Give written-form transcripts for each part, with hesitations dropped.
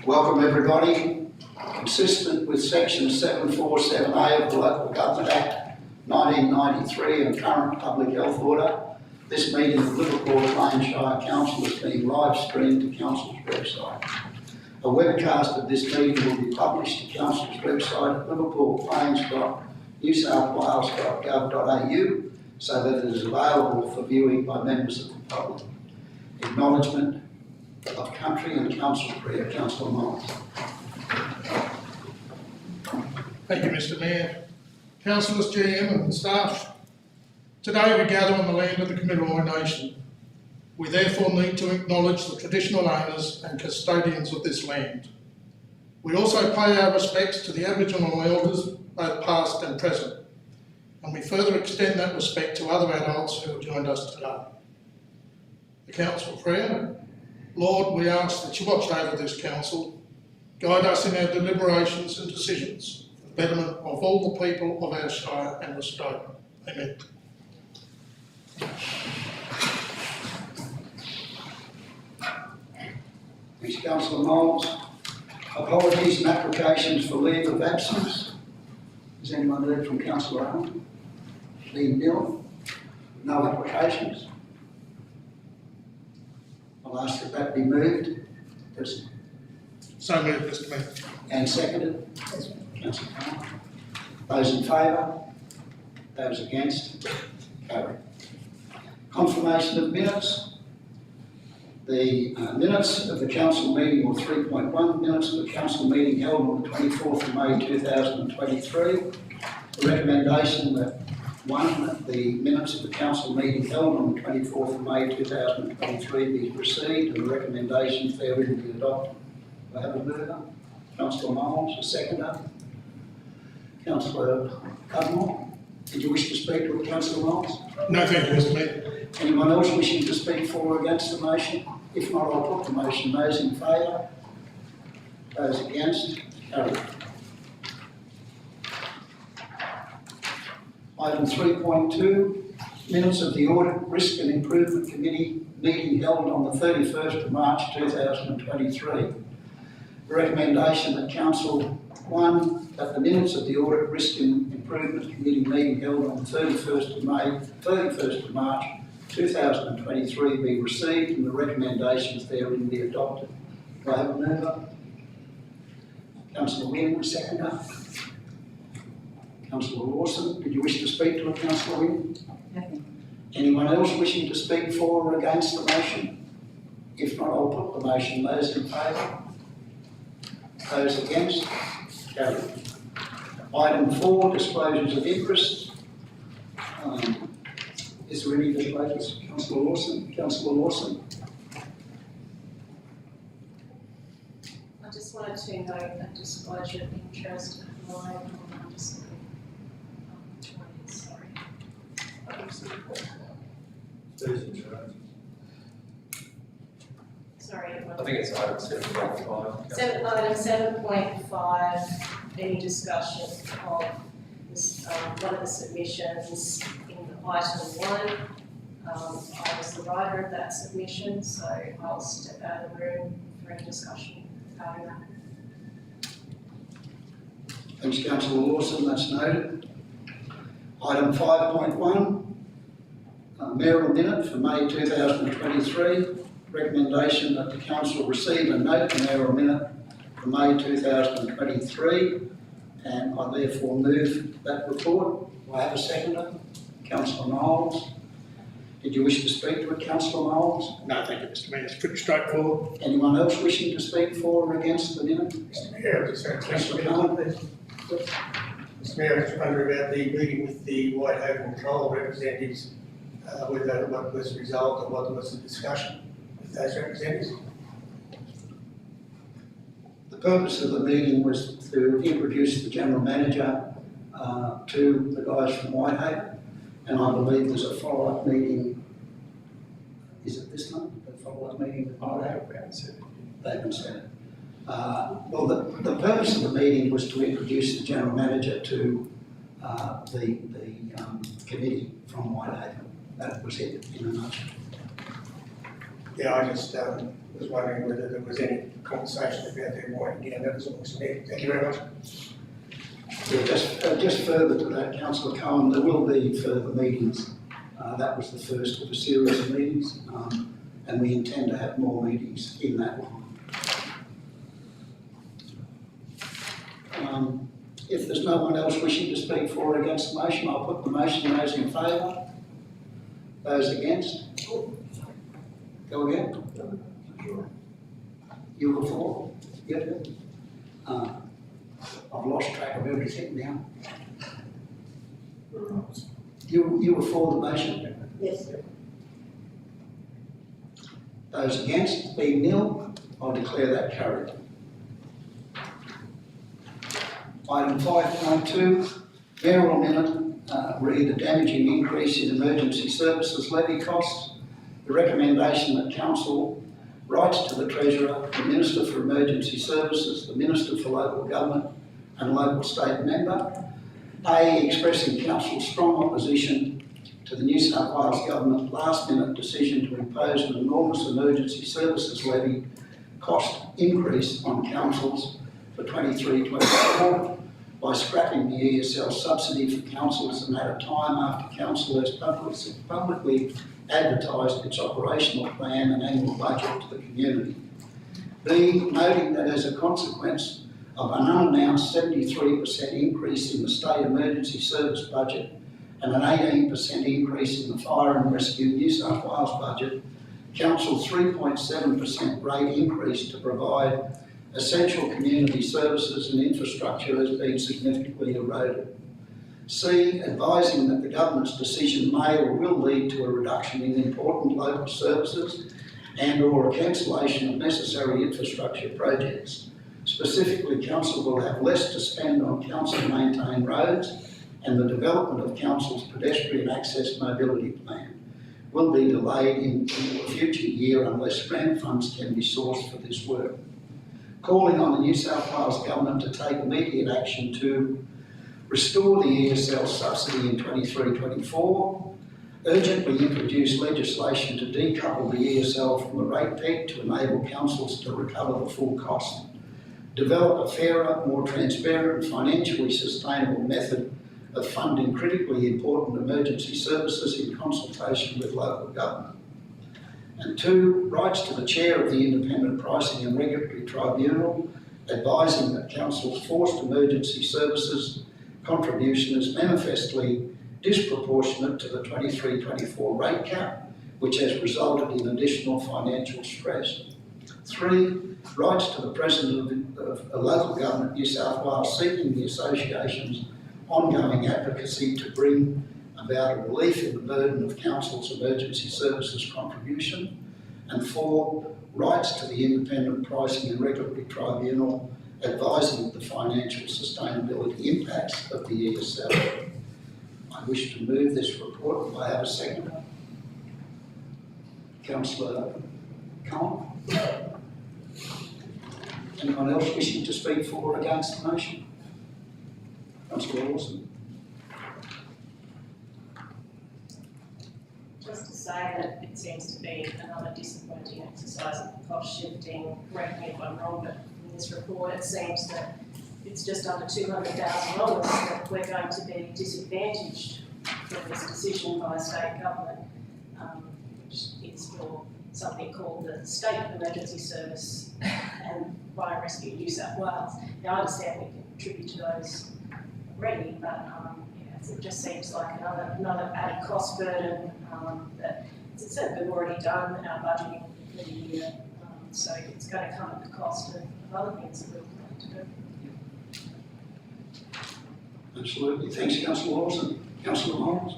Welcome everybody. Consistent with section 747A of the Local Government Act 1993 and current public health order, this meeting of Liverpool Plains Shire Council is being live streamed to Council's website. A webcast of this meeting will be published to Council's website at liverpoolplains.newsouthwales.gov.au so that it is available for viewing by members of the public. Acknowledgement of country and Council prayer. Councillor Miles. Thank you, Mr. Mayor. Councillors, GM and staff, today we gather on the land of the Kamilaroi Nation. We therefore need to acknowledge the traditional owners and custodians of this land. We also pay our respects to the Aboriginal elders, both past and present, and we further extend that respect to other adults who have joined us today. The Council prayer. Lord, we ask that you watch over this council, guide us in our deliberations and decisions for the betterment of all the people of our shire and the state. Amen. Thanks, Councillor Miles. Apologies and applications for leave of absence. Has anyone heard from Councillor Owen? Dean Dillon? No applications. I'll ask that that be moved. So moved, Mr. Mayor. And seconded. Councillor Palmer. Those in favour? Those against? Carried. Confirmation of minutes. The minutes of the council meeting, or 3.1 minutes of the council meeting held on the 24th of May 2023. The recommendation that the minutes of the council meeting held on the 24th of May 2023 be received and the recommendations therein be adopted. Do I have a mover? Councillor Miles, a seconder. Councillor Cudmore, did you wish to speak to it, Councillor Miles? No, thank you, Mr. Mayor. Anyone else wishing to speak for or against the motion? If not, I'll put the motion. Those in favour? Those against? Carried. Item 3.2, minutes of the Audit, Risk and Improvement Committee meeting held on the 31st of March 2023. The recommendation that Council 1, that the minutes of the Audit, Risk and Improvement Committee meeting held on the 31st of March 2023 be received and the recommendations therein be adopted. Do I have a mover? Councillor Wynne, seconder. Councillor Lawson, did you wish to speak to it, Councillor Wynne? Nothing. Anyone else wishing to speak for or against the motion? If not, I'll put the motion. Those in favour? Those against? Carried. Item 4, disclosures of interest. Is there any disclosures? Councillor Lawson? Councillor Lawson? I just wanted to note that disclosure of interest live on underscore 20, sorry. Sorry. I think it's item 7.5. Item 7.5, any discussion of this, one of the submissions in item 1. I was the writer of that submission, so I'll step out of the room for any discussion regarding that. Thanks, Councillor Lawson, that's noted. Item 5.1, mayoral minute for May 2023. Recommendation that the council receive and note the mayoral minute for May 2023, and I therefore move that report. Do I have a seconder? Councillor Miles. Did you wish to speak to it, Councillor Miles? No, thank you, Mr. Mayor. It's pretty straightforward. Anyone else wishing to speak for or against the minute? Yeah, just Councillor Palmer. Mr. Mayor, I just wonder about the meeting with the Whitehaven Control representatives, whether what was the result or what was the discussion with those representatives. The purpose of the meeting was to introduce the General Manager to the guys from Whitehaven, and I believe there's a follow-up meeting. Is it this month, the follow-up meeting? Oh, they haven't said it. They haven't said it. Well, the purpose of the meeting was to introduce the General Manager to the committee from Whitehaven. That was it in a nutshell. Yeah, I just was wondering whether there was any conversation about their winding down. That was all. Thank you very much. Yeah, just further to that, Councillor Cohen, there will be further meetings. That was the first of a series of meetings, and we intend to have more meetings in that one. If there's no one else wishing to speak for or against the motion, I'll put the motion. Those in favour? Those against? Go again? You were for? Yep. I've lost track of everything now. You were for the motion? Yes. Those against, being nil, I'll declare that carried. Item 5.2, mayoral minute, read a damaging increase in emergency services levy costs. The recommendation that council writes to the Treasurer, the Minister for Emergency Services, the Minister for Local Government and Local State Member, A, expressing council's strong opposition to the New South Wales Government last-minute decision to impose an enormous emergency services levy cost increase on councils for 23-24 by scrapping the ESL subsidy for councils, and at a time after council has publicly advertised its operational plan and annual budget to the community. B, noting that as a consequence of an unannounced 73% increase in the state emergency service budget and an 18% increase in the Fire and Rescue New South Wales budget, Council's 3.7% rate increase to provide essential community services and infrastructure has been significantly eroded. C, advising that the government's decision may or will lead to a reduction in important local services and or a cancellation of necessary infrastructure projects. Specifically, council will have less to spend on council-maintained roads, and the development of council's pedestrian access mobility plan will be delayed into a future year unless grant funds can be sourced for this work. Calling on the New South Wales Government to take immediate action to restore the ESL subsidy in 23-24, urgently introduce legislation to decouple the ESL from the rate peg to enable councils to recover the full cost, develop a fairer, more transparent and financially sustainable method of funding critically important emergency services in consultation with local government. And 2, writes to the Chair of the Independent Pricing and Regulatory Tribunal, advising that Council's forced emergency services contribution is manifestly disproportionate to the 23-24 rate cap, which has resulted in additional financial stress. 3, writes to the President of Local Government New South Wales, seeking the Association's ongoing advocacy to bring about a relief in the burden of Council's emergency services contribution. And 4, writes to the Independent Pricing and Regulatory Tribunal, advising of the financial sustainability impacts of the ESL. I wish to move this report. Do I have a second? Councillor Cohen? Anyone else wishing to speak for or against the motion? Councillor Lawson. Just to say that it seems to be another disappointing exercise of cost shifting. Correct me if I'm wrong, but in this report it seems that it's just under $200,000 that we're going to be disadvantaged from this decision by state government, which is for something called the State Emergency Service and Fire and Rescue New South Wales. Now I understand we can contribute to those already, but it just seems like another added cost burden that it's we've already done our budgeting for the year, so it's going to come at the cost of other things that we're planning to do. Absolutely. Thanks, Councillor Lawson. Councillor Morris.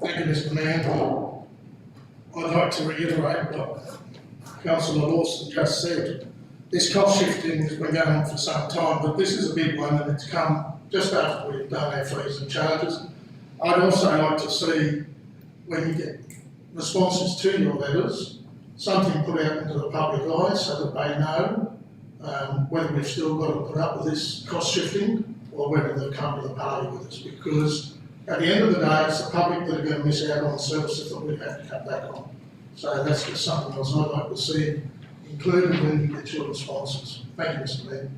Thank you, Mr. Mayor. I'd like to reiterate what Councillor Lawson just said. This cost shifting has been going on for some time, but this is a big one and it's come just after we've done our fees and charges. I'd also like to see, when you get responses to your letters, something put out into the public eye so that they know whether we've still got to put up with this cost shifting or whether they've come to the party with us, because at the end of the day, it's the public that are going to miss out on services that we have to cut back on. So that's just something else I'd like to see included when you get your responses. Thank you, Mr. Mayor.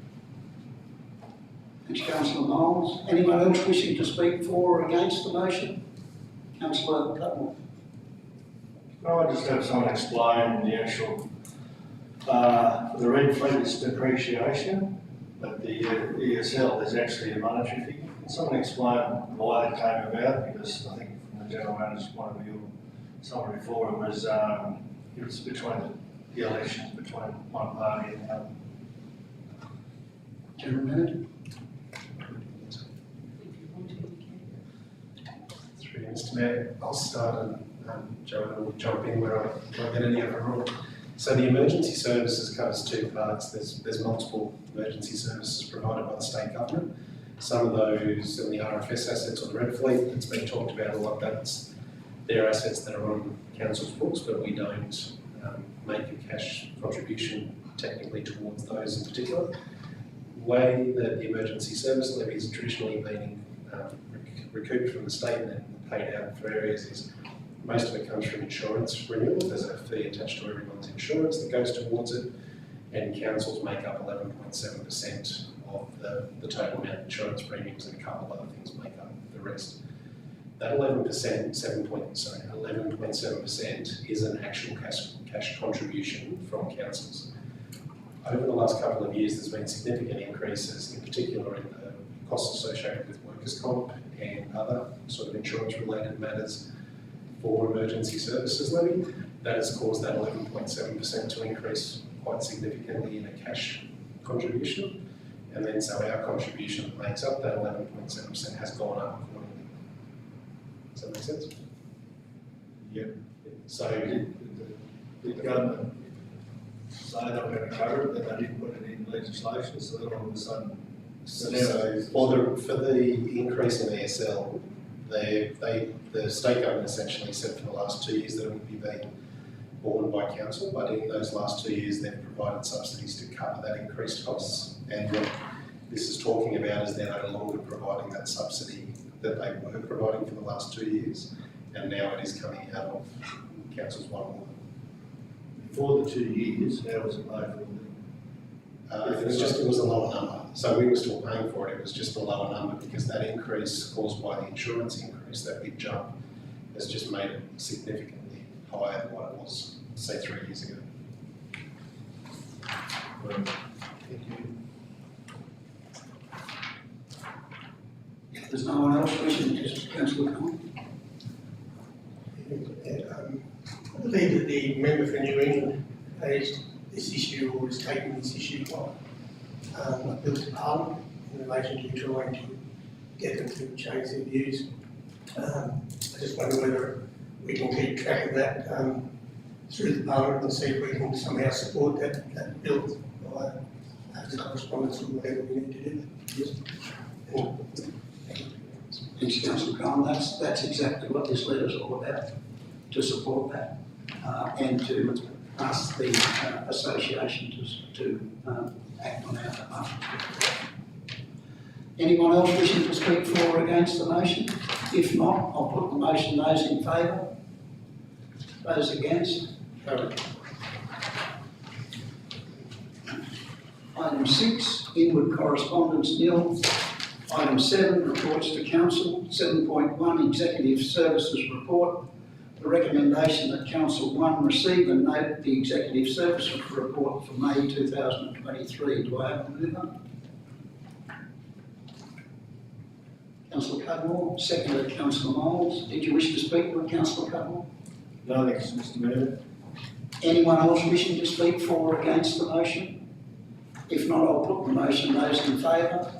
Thanks, Councillor Miles. Anyone else wishing to speak for or against the motion? Councillor Cutmore. I just have someone explain the actual, for the red fleet it's depreciation, but the ESL is actually a monetary fee. Can someone explain why that came about? Because I think from the general manager's point of view, someone before it was between the elections between one party and the other. General Manager. Through you, Mr. Mayor, I'll start and Joanne will jump in where I get any of it wrong. So the emergency services covers two parts. There's multiple emergency services provided by the state government. Some of those in the RFS assets or the red fleet that's been talked about a lot, that's their assets that are on council's books, but we don't make a cash contribution technically towards those in particular. The way that the emergency service levy has traditionally been recouped from the state and then paid out for areas is most of it comes from insurance renewal. There's a fee attached to everyone's insurance that goes towards it, and councils make up 11.7% of the total amount of insurance premiums, and a couple of other things make up the rest. That 11.7% is an actual cash contribution from councils. Over the last couple of years, there's been significant increases, in particular in the costs associated with workers' comp and other sort of insurance-related matters for emergency services levy. That has caused that 11.7% to increase quite significantly in a cash contribution. And then so our contribution that makes up that 11.7% has gone up accordingly. Does that make sense? Yep. So The government say they were going to cover it, but they didn't put it in legislation, so then all of a sudden. for the increase in ESL, the state government essentially said for the last 2 years that it would be being borne by council, but in those last 2 years they've provided subsidies to cover that increased costs. And what this is talking about is they're no longer providing that subsidy that they were providing for the last 2 years, and now it is coming out of council's one more. Before the 2 years, now was it paid for? It was a lower number. So we were still paying for it, it was just a lower number because that increase caused by the insurance increase, that big jump, has just made it significantly higher than what it was, say, 3 years ago. If there's no one else wishing to, Councillor Connell. I believe that the member for New England raised this issue or is taking this issue on appeal to Parliament in relation to trying to get them to change their views. I just wonder whether we can keep track of that through the Parliament and see if we can somehow support that bill by the correspondence or whatever we need to do. Yes. Thanks, Councillor Connell. That's exactly what this letter's all about, to support that and to ask the association to act on our behalf. Anyone else wishing to speak for or against the motion? If not, I'll put the motion. Those in favour? Those against? Carried. Item 6, inward correspondence nil. Item 7, reports to council. 7.1, executive services report. The recommendation that Council 1 receive and note the executive service report for May 2023. Do I have a mover? Councillor Cudmore, seconded Councillor Miles. Did you wish to speak to it, Councillor Cudmore? No, thanks, Mr. Mayor. Anyone else wishing to speak for or against the motion? If not, I'll put the motion. Those in favour?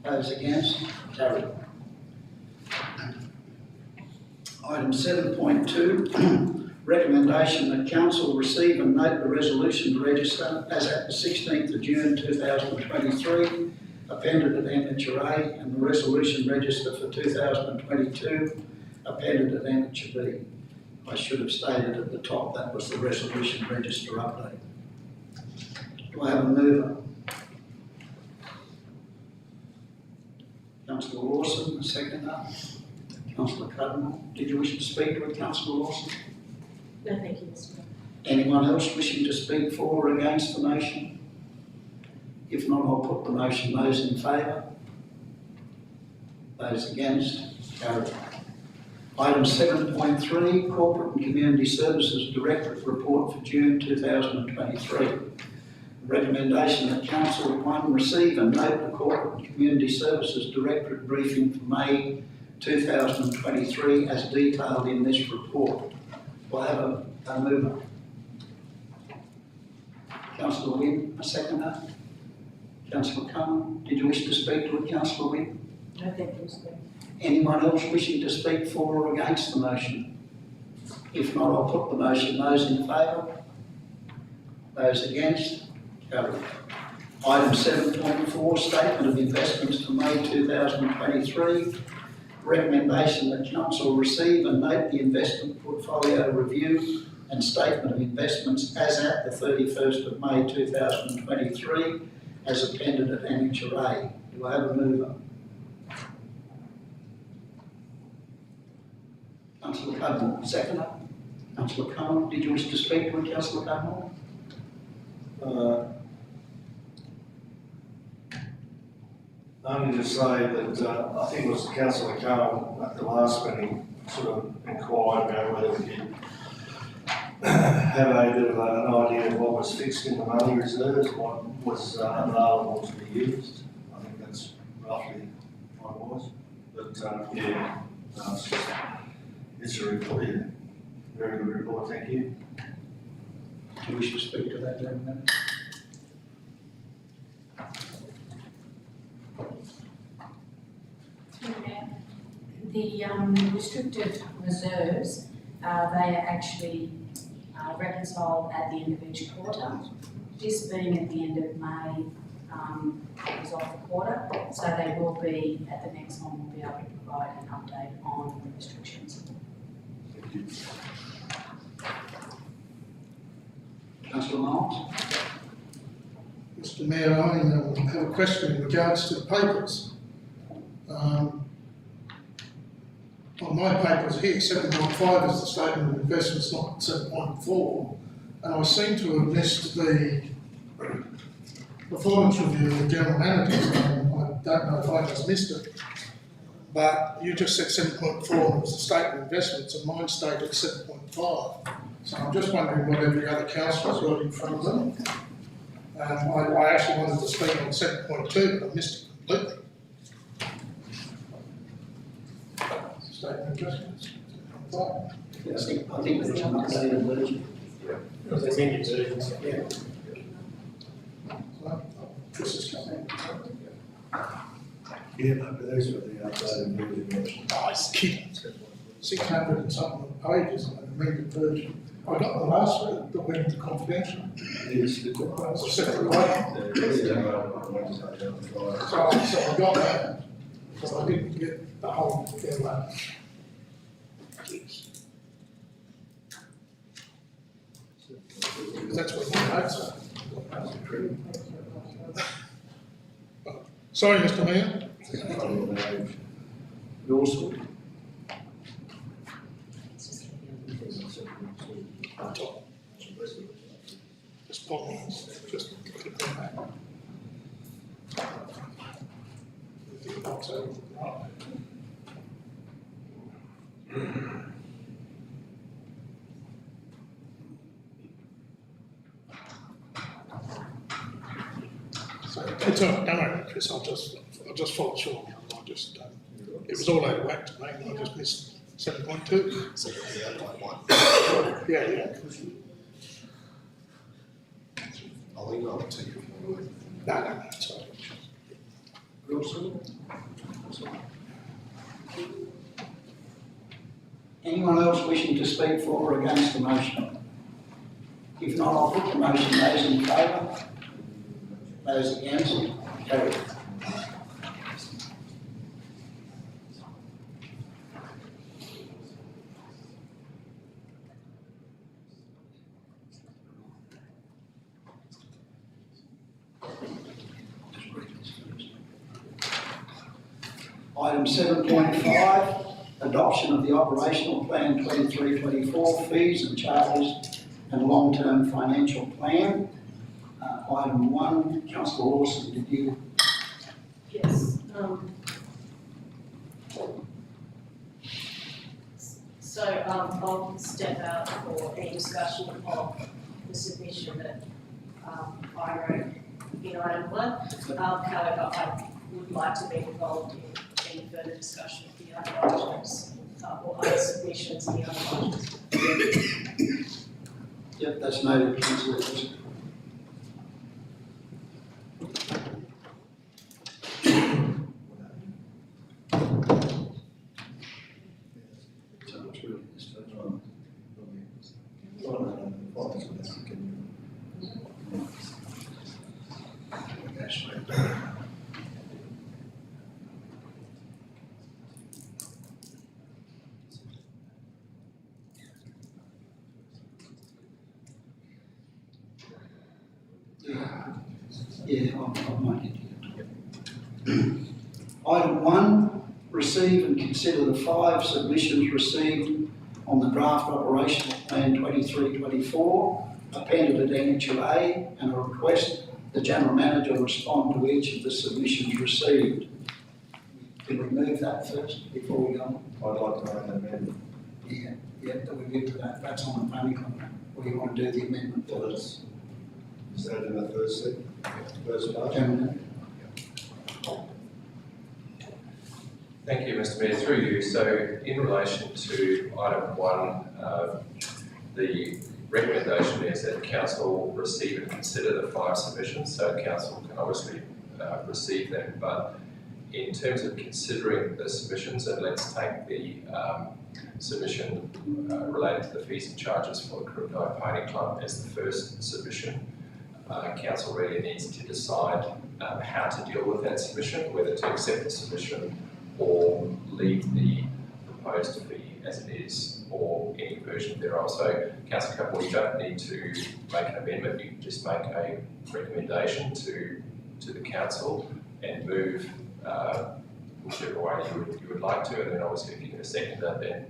Those against? Carried. Item 7.2, recommendation that council receive and note the resolution to register as at the 16th of June 2023, appended at Annexure A, and the resolution register for 2022, appended at Annexure B. I should have stated at the top that was the resolution register update. Do I have a mover? Councillor Lawson, a seconder. Councillor Cudmore, did you wish to speak to it, Councillor Lawson? No, thank you, Mr Mayor. Anyone else wishing to speak for or against the motion? If not, I'll put the motion. Those in favour? Those against? Carried. Item 7.3, Corporate and Community Services Directorate Report for June 2023. Recommendation that Council 1 receive and note the Corporate and Community Services Directorate briefing for May 2023 as detailed in this report. Do I have a mover? Councillor Wynne, a seconder? Councillor Cullen, did you wish to speak to it, Councillor Wynne? No, thank you, Mr Mayor. Anyone else wishing to speak for or against the motion? If not, I'll put the motion. Those in favour? Those against? Carried. Item 7.4, Statement of Investments for May 2023. Recommendation that Council receive and note the investment portfolio review and statement of investments as at the 31st of May 2023 as appended at Annexure A. Do I have a mover? Councillor Cudmore, seconder. Councillor Cullen, did you wish to speak to it, Councillor Cudmore? Only to say that I think it was Councillor Carl at the last meeting sort of inquired about whether we could have a bit of an idea of what was fixed in the money reserves, what was available to be used. I think that's roughly what it was. But yeah, it's a report, yeah. Very good report, thank you. Do you wish to speak to that, gentleman? The restricted reserves, they are actually reconciled at the end of each quarter. This being at the end of May, is off the quarter, so they will be, at the next one, we'll be able to provide an update on the restrictions. Councillor Miles? Mr Mayor, I have a question in regards to the papers. On my papers here, 7.5 is the statement of investments, not 7.4, and I seem to have missed the performance review of the general managers, and I don't know if I just missed it, but you just said 7.4 was the statement of investments, and mine stated 7.5. So I'm just wondering what every other councillor's got in front of them. I actually wanted to speak on 7.2, but I missed it completely. Statement of investments. I think there's an updated version. There's many versions. Yeah. This is coming. Yeah, no, but those were the updated version. Oh, it's kidding. 600 and something pages of an amended version. I got the last one that went into confidential. Yes, the That's a separate one. So I got that, but I didn't get the whole thing. Because that's what my notes are. Sorry, Mr Mayor. Lawson? Just pause, just click on that. So it's all right, don't worry, Chris, I'll just follow short. I just, it was all out of whack to me, and I just missed 7.2. So the underlying one. Yeah. I'll email it to you. No, sorry. Wilson? Anyone else wishing to speak for or against the motion? If not, I'll put the motion. Those in favour? Those against? Carried. Item 7.5, adoption of the operational plan 23-24 fees and charges and long-term financial plan. Item 1, Councillor Lawson, did you? Yes, so, I'll step out for any discussion of the submission that, I wrote in item 1. However, I would like to be involved in any further discussion of the other items, or other submissions in the other items. Yep, that's noted, Councillor Lawson. Yeah, I might get to it. Item 1, receive and consider the 5 submissions received on the draft operational plan 23-24, appended at Annexure A, and a request the General Manager respond to each of the submissions received. Can we move that first before we go on? I'd like to make an amendment. Yeah, that we get to that, that's on the planning contract, or you want to do the amendment Well, first? Is that in the first set, first part? General Manager? Thank you, Mr Mayor. Through you, so in relation to item 1, the recommendation is that council receive and consider the 5 submissions, so council can obviously receive them, but in terms of considering the submissions, and let's take the submission related to the fees and charges for the Ku-ring-gai Pony Club as the first submission. Council really needs to decide how to deal with that submission, whether to accept the submission or leave the proposed fee as it is, or any version thereof. So, Councillor Campbell, you don't need to make an amendment, you can just make a recommendation to the council and move whichever way you would like to, and then obviously if you can second that, then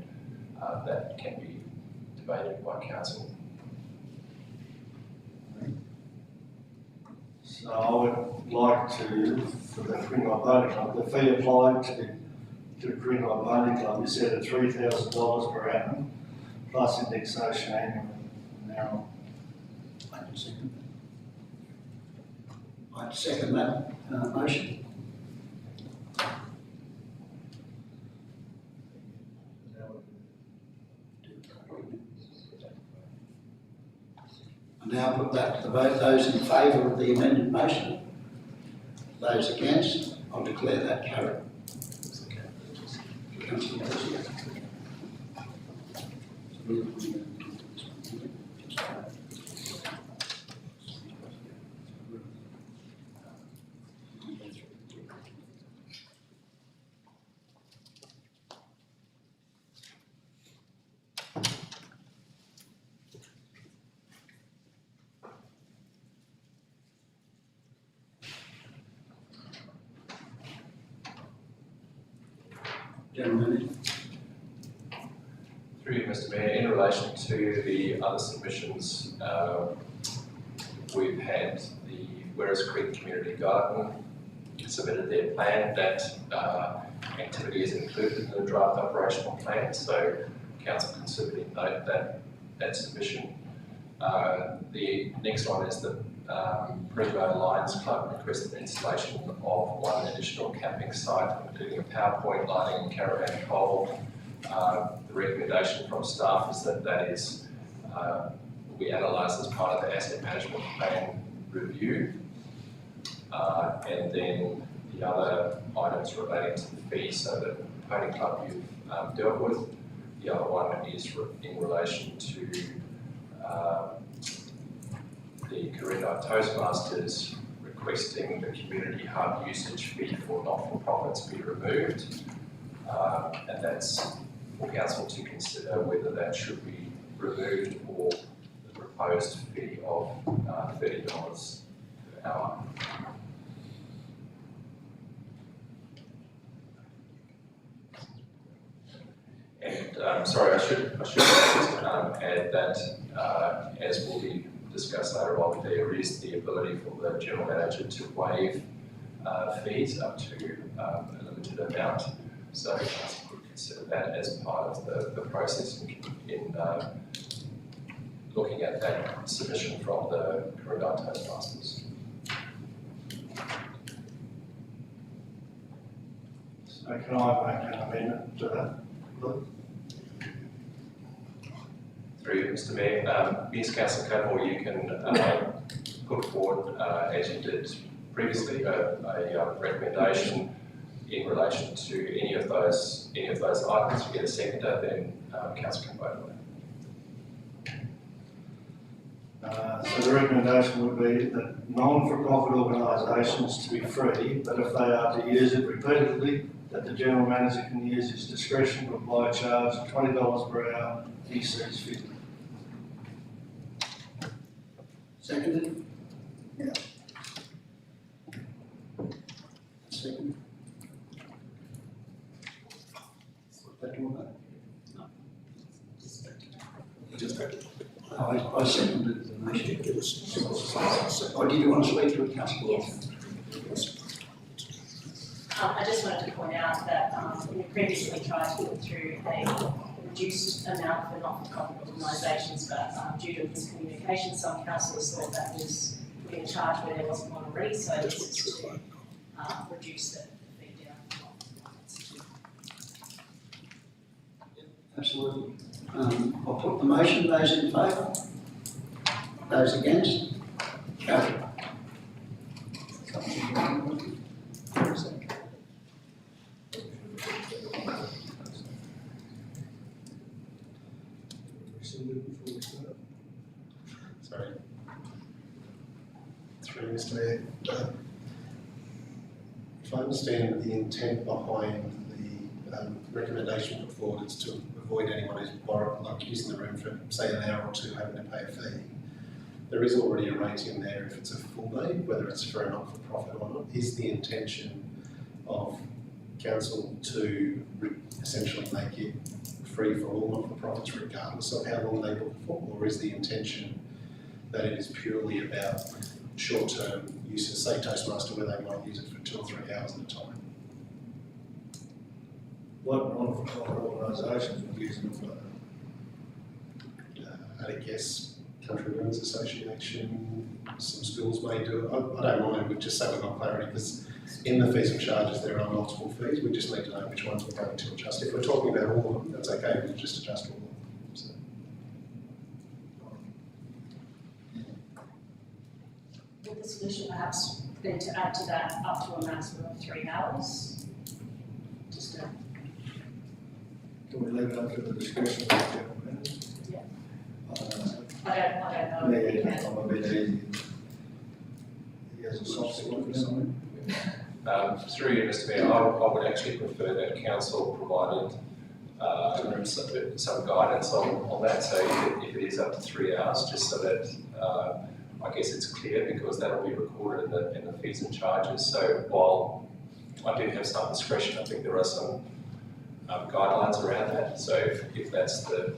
that can be debated by council. So I would like to, for the Ku-ring-gai Pony Club, the fee applied to the Ku-ring-gai Pony Club is set at $3,000 per annum, plus indexation annually. Now, I can second that. I'd second that motion. I now put that to the vote. Those in favour of the amended motion? Those against? I'll declare that carried. Councillor Lawson. General Manager. Through you, Mr Mayor, in relation to the other submissions, we've had the Werris Creek Community Garden submitted their plan. That activity is included in the draft operational plan, so council can certainly note that submission. The next one is the Ku-ring-gai Lions Club requested the installation of 1 additional camping site, including a PowerPoint, lighting and caravan pole. The recommendation from staff is that is will be analysed as part of the asset management plan review. And then the other items relating to the fees, so the Pony Club you've dealt with. The other one is in relation to the Ku-ring-gai Toastmasters requesting the community hub usage fee for not-for-profits be removed. And that's for council to consider whether that should be removed or the proposed fee of $30 per hour. Sorry, I should just add that, as will be discussed later on, there is the ability for the general manager to waive fees up to a limited amount. So council could consider that as part of the process in looking at that submission from the Corridor Toastmasters. So can I make an amendment to that? Luke? Through you, Mr. Mayor, Ms. Councillor Cudmore, you can put forward, as you did previously, a recommendation in relation to any of those items. If you get a seconder, then council can vote on it. So the recommendation would be that non-for-profit organisations to be free, but if they are to use it repeatedly, that the general manager can use his discretion to apply a charge of $20 per hour if he sees fit. Seconded? Yeah. Second. That do that? No. I seconded the motion. Or did you want to speak to it, councillor? Yes. I just wanted to point out that we previously tried to put through a reduced amount for not-for-profit organisations, but due to miscommunication, some councillors thought that was putting a charge where there wasn't one already, so this is to reduce the fee down. Absolutely. I'll put the motion. Those in favour? Those against? Carried. Sorry. Through Mr. Mayor. If I understand the intent behind the recommendation put forward, it's to avoid anyone who's using the room for, say, an hour or two having to pay a fee. There is already a rate in there if it's a full day, whether it's for a not-for-profit or not. Is the intention of council to essentially make it free for all not-for-profits regardless of how long they book for, or is the intention that it is purely about short-term uses, say Toastmaster, where they might use it for 2 or 3 hours at a time? What non-for-profit organisations would use it for? I guess Country Women's Association, some schools may do it. I don't mind, we just say we've got clarity, because in the fees and charges there are multiple fees. We just need to know which ones we're going to adjust. If we're talking about all of them, that's okay, we'll just adjust all of them. So. Would the solution perhaps be to add to that up to a maximum of 3 hours? Just to, Can we leave it up to the discretion of the general manager? Yeah. Uh, I don't know. if we can. I'm a bit easy. He has a soft spot for something. Through you, Mr. Mayor, I would actually prefer that council provided some guidance on that, so if it is up to 3 hours, just so that I guess it's clear, because that will be recorded in the fees and charges. So while I do have some discretion, I think there are some guidelines around that. So if that's the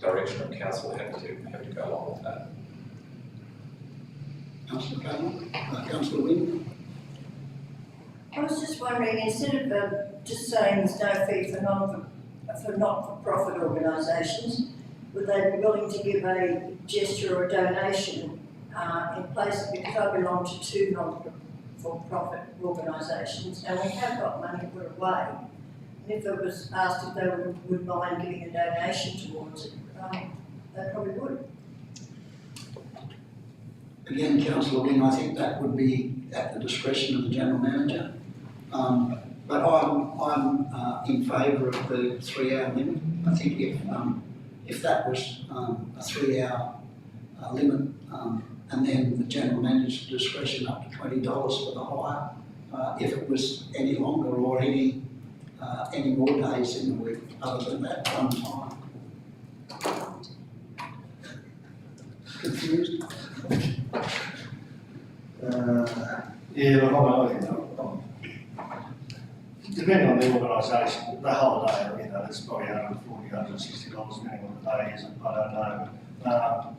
direction of council, have to go along with that. Councillor Cudmore? Councillor Wynne? I was just wondering, instead of just saying there's no fee for not-for-profit organisations, would they be willing to give a gesture or a donation in place, because I belong to 2 not-for-profit organisations and we have got money put away. And if it was asked if they would mind giving a donation towards it, they probably would. Again, councillor Wynne, I think that would be at the discretion of the general manager. But I'm in favour of the 3 hour limit. I think if that was a 3 hour limit, and then the general manager's discretion up to $20 for the hire, if it was any longer or any more days in the week other than that one time. Confused? Yeah, but I'm depending on the organisation, the whole day, you know, it's probably $140, $160 depending on the day, is I don't know.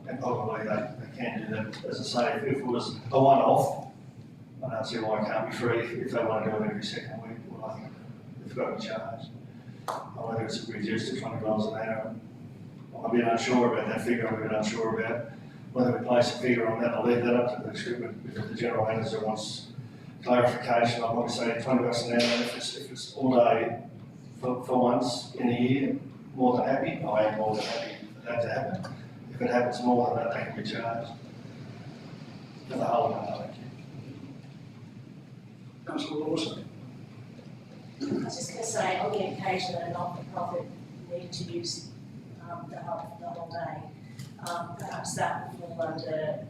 And probably they can do that. As I say, if it was a one-off, I don't see why it can't be free. If they want to do it every second week, well, I think they've got to charge. Whether it's reduced to $20 an hour, I'm a bit unsure about that figure. I'm a bit unsure about whether we place a figure on that. I'll leave that up to the script. If the general manager wants clarification, I'll probably say $20 an hour. If it's all day for once in a year, more than happy. I am more than happy for that to happen. If it happens more than that, they can be charged for the whole day. Councillor Lawson. I was just going to say, on the occasion that a not-for-profit need to use the whole day, perhaps that would fall under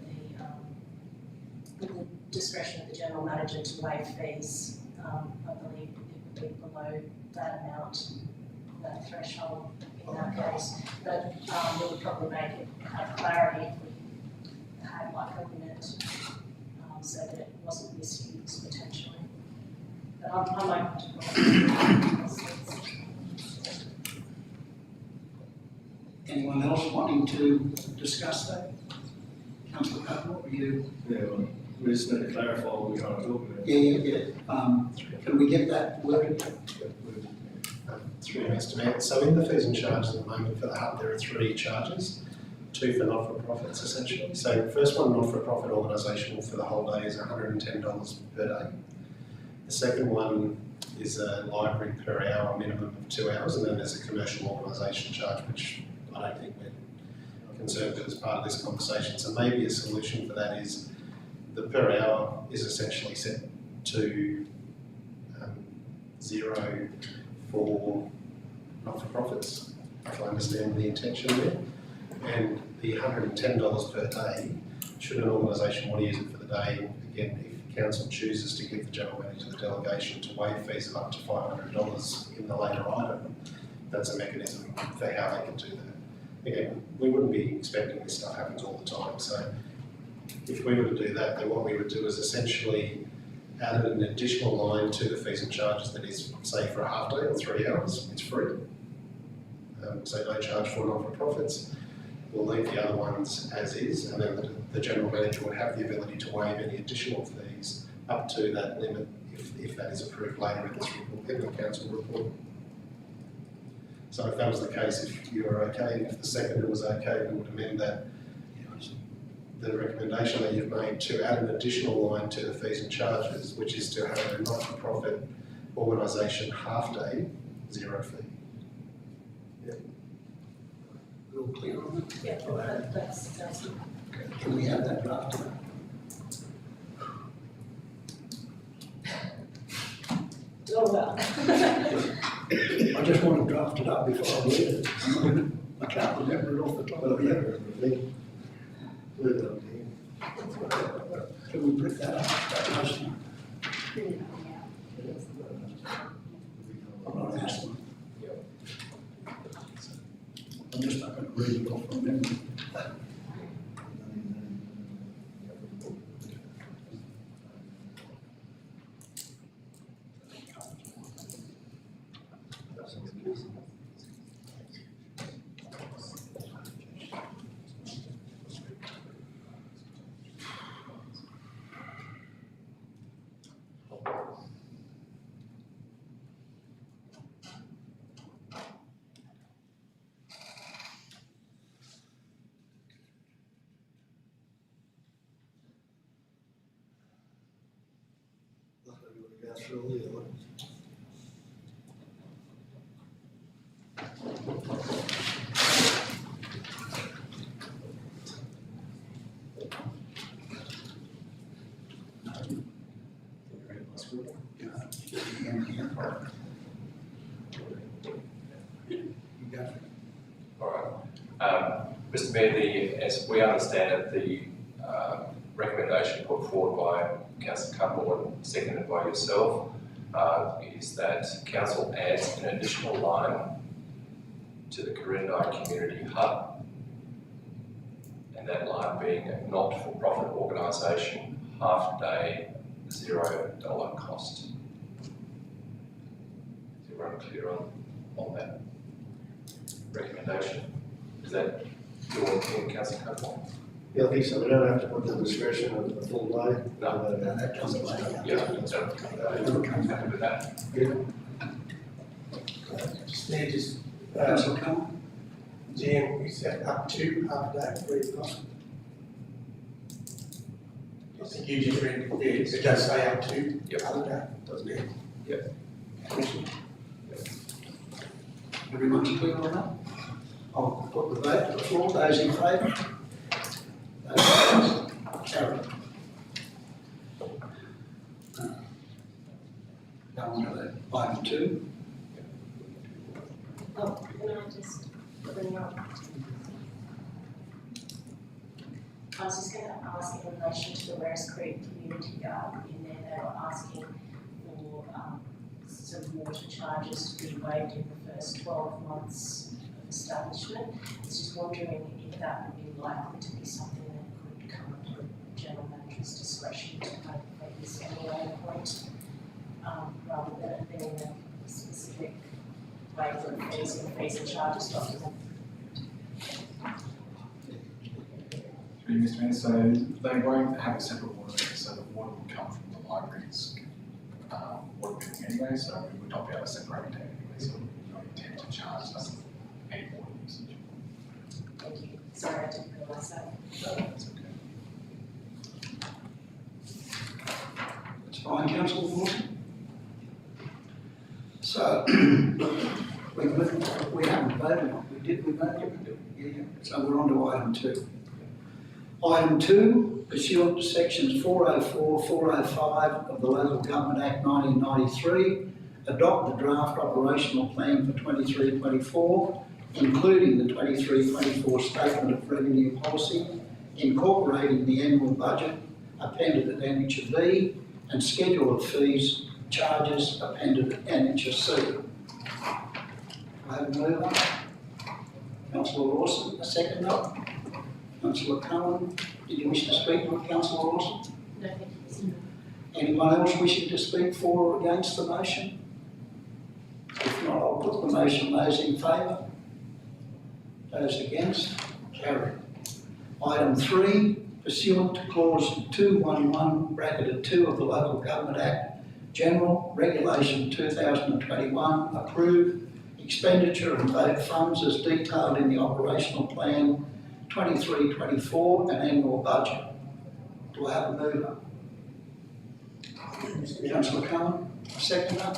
the discretion of the general manager to waive fees. I believe it would be below that amount, that threshold in that case. But it would probably make it have clarity if we had like a limit, so that it wasn't misused potentially. But I'm open to Anyone else wanting to discuss that? Councillor Cutler, were you? Yeah, well, we just need to clarify what we're trying to talk about. Yeah. Can we get that worded? Through Mr. Mayor. So in the fees and charges at the moment for the hub, there are 3 charges, 2 for not-for-profits essentially. So first one, not-for-profit organisation for the whole day is $110 per day. The second one is a library per hour, minimum of 2 hours, and then there's a commercial organisation charge, which I don't think we're concerned with as part of this conversation. So maybe a solution for that is the per hour is essentially set to 0 for not-for-profits, if I understand the intention there. And the $110 per day, should an organisation want to use it for the day, again, if council chooses to give the general manager the delegation to waive fees of up to $500 in the later item, that's a mechanism for how they can do that. Again, we wouldn't be expecting this stuff happens all the time, so if we were to do that, then what we would do is essentially add an additional line to the fees and charges that is, say, for a half day or 3 hours, it's free. So no charge for not-for-profits. We'll leave the other ones as is, and then the general manager would have the ability to waive any additional fees up to that limit if that is approved later in this report, in the council report. So if that was the case, if you were okay, if the seconder was okay, we would amend that. The recommendation that you've made to add an additional line to the fees and charges, which is to have a not-for-profit organisation half day, 0 fee. Real clear on it? Yeah, well, that's Can we have that drafted? oh well. I just want to draft it up before I read it. I can't remember it off the top of my head. Can we print that up, that motion? I'm not asking. I'm just not going to read it off from memory. Go through all the others. Mr. Mayor, as we understand it, the recommendation put forward by Councillor Cutmore and seconded by yourself is that council adds an additional line to the Corindai Community Hub, and that line being a not-for-profit organisation, half day, $0 cost. everyone clear on that recommendation? Is that your opinion, Councillor Cudmore? Yeah, I think so. We don't have to put the discretion of the full day. No. That comes later. Yeah, happy with that? Just Councillor Cullen? Jim, we set up to half day, 3 o'clock. I think you just read, it does say up to Yep. half day, doesn't it? Yep. Commissioner? Everyone's clear on that? I'll put the vote to the floor. Those in favour? Those against? Carried. Go on to the item 2. Oh, can I just bring up? I was just going to ask in relation to the Werris Creek Community Garden, in there they were asking for some water charges to be waived in the first 12 months of establishment. I was just wondering if that would be likely to be something that could come under general manager's discretion to kind of make this annual point, rather than it being a specific waiver of fees and charges document. Through you, Mr. Mayor, so they won't have a separate water meter, so the water will come from the library's water billing anyway, so we would not be able to separate it anyway, so we don't intend to charge them any water usage. Thank you. Sorry, I didn't realise that. So that's okay. That's fine, Councillor Lawson. So, we haven't voted on it. We voted? Yeah. So we're on to item 2. Item 2, pursuant to sections 404, 405 of the Local Government Act 1993, adopt the draft operational plan for 23-24, including the 23-24 statement of revenue policy, incorporating the annual budget appended at Annexure B, and schedule of fees, charges appended at Annexure C. Do I have a mover? Councillor Lawson, a seconder. Councillor Cullen, did you wish to speak with Councillor Lawson? No, thank you. Anyone else wishing to speak for or against the motion? If not, I'll put the motion. Those in favour? Those against? Carried. Item 3, pursuant to clause 211 bracketed 2 of the Local Government Act, General Regulation 2021, approve expenditure and vote funds as detailed in the operational plan 23-24 and annual budget. Do I have a mover? Councillor Cullen, a seconder.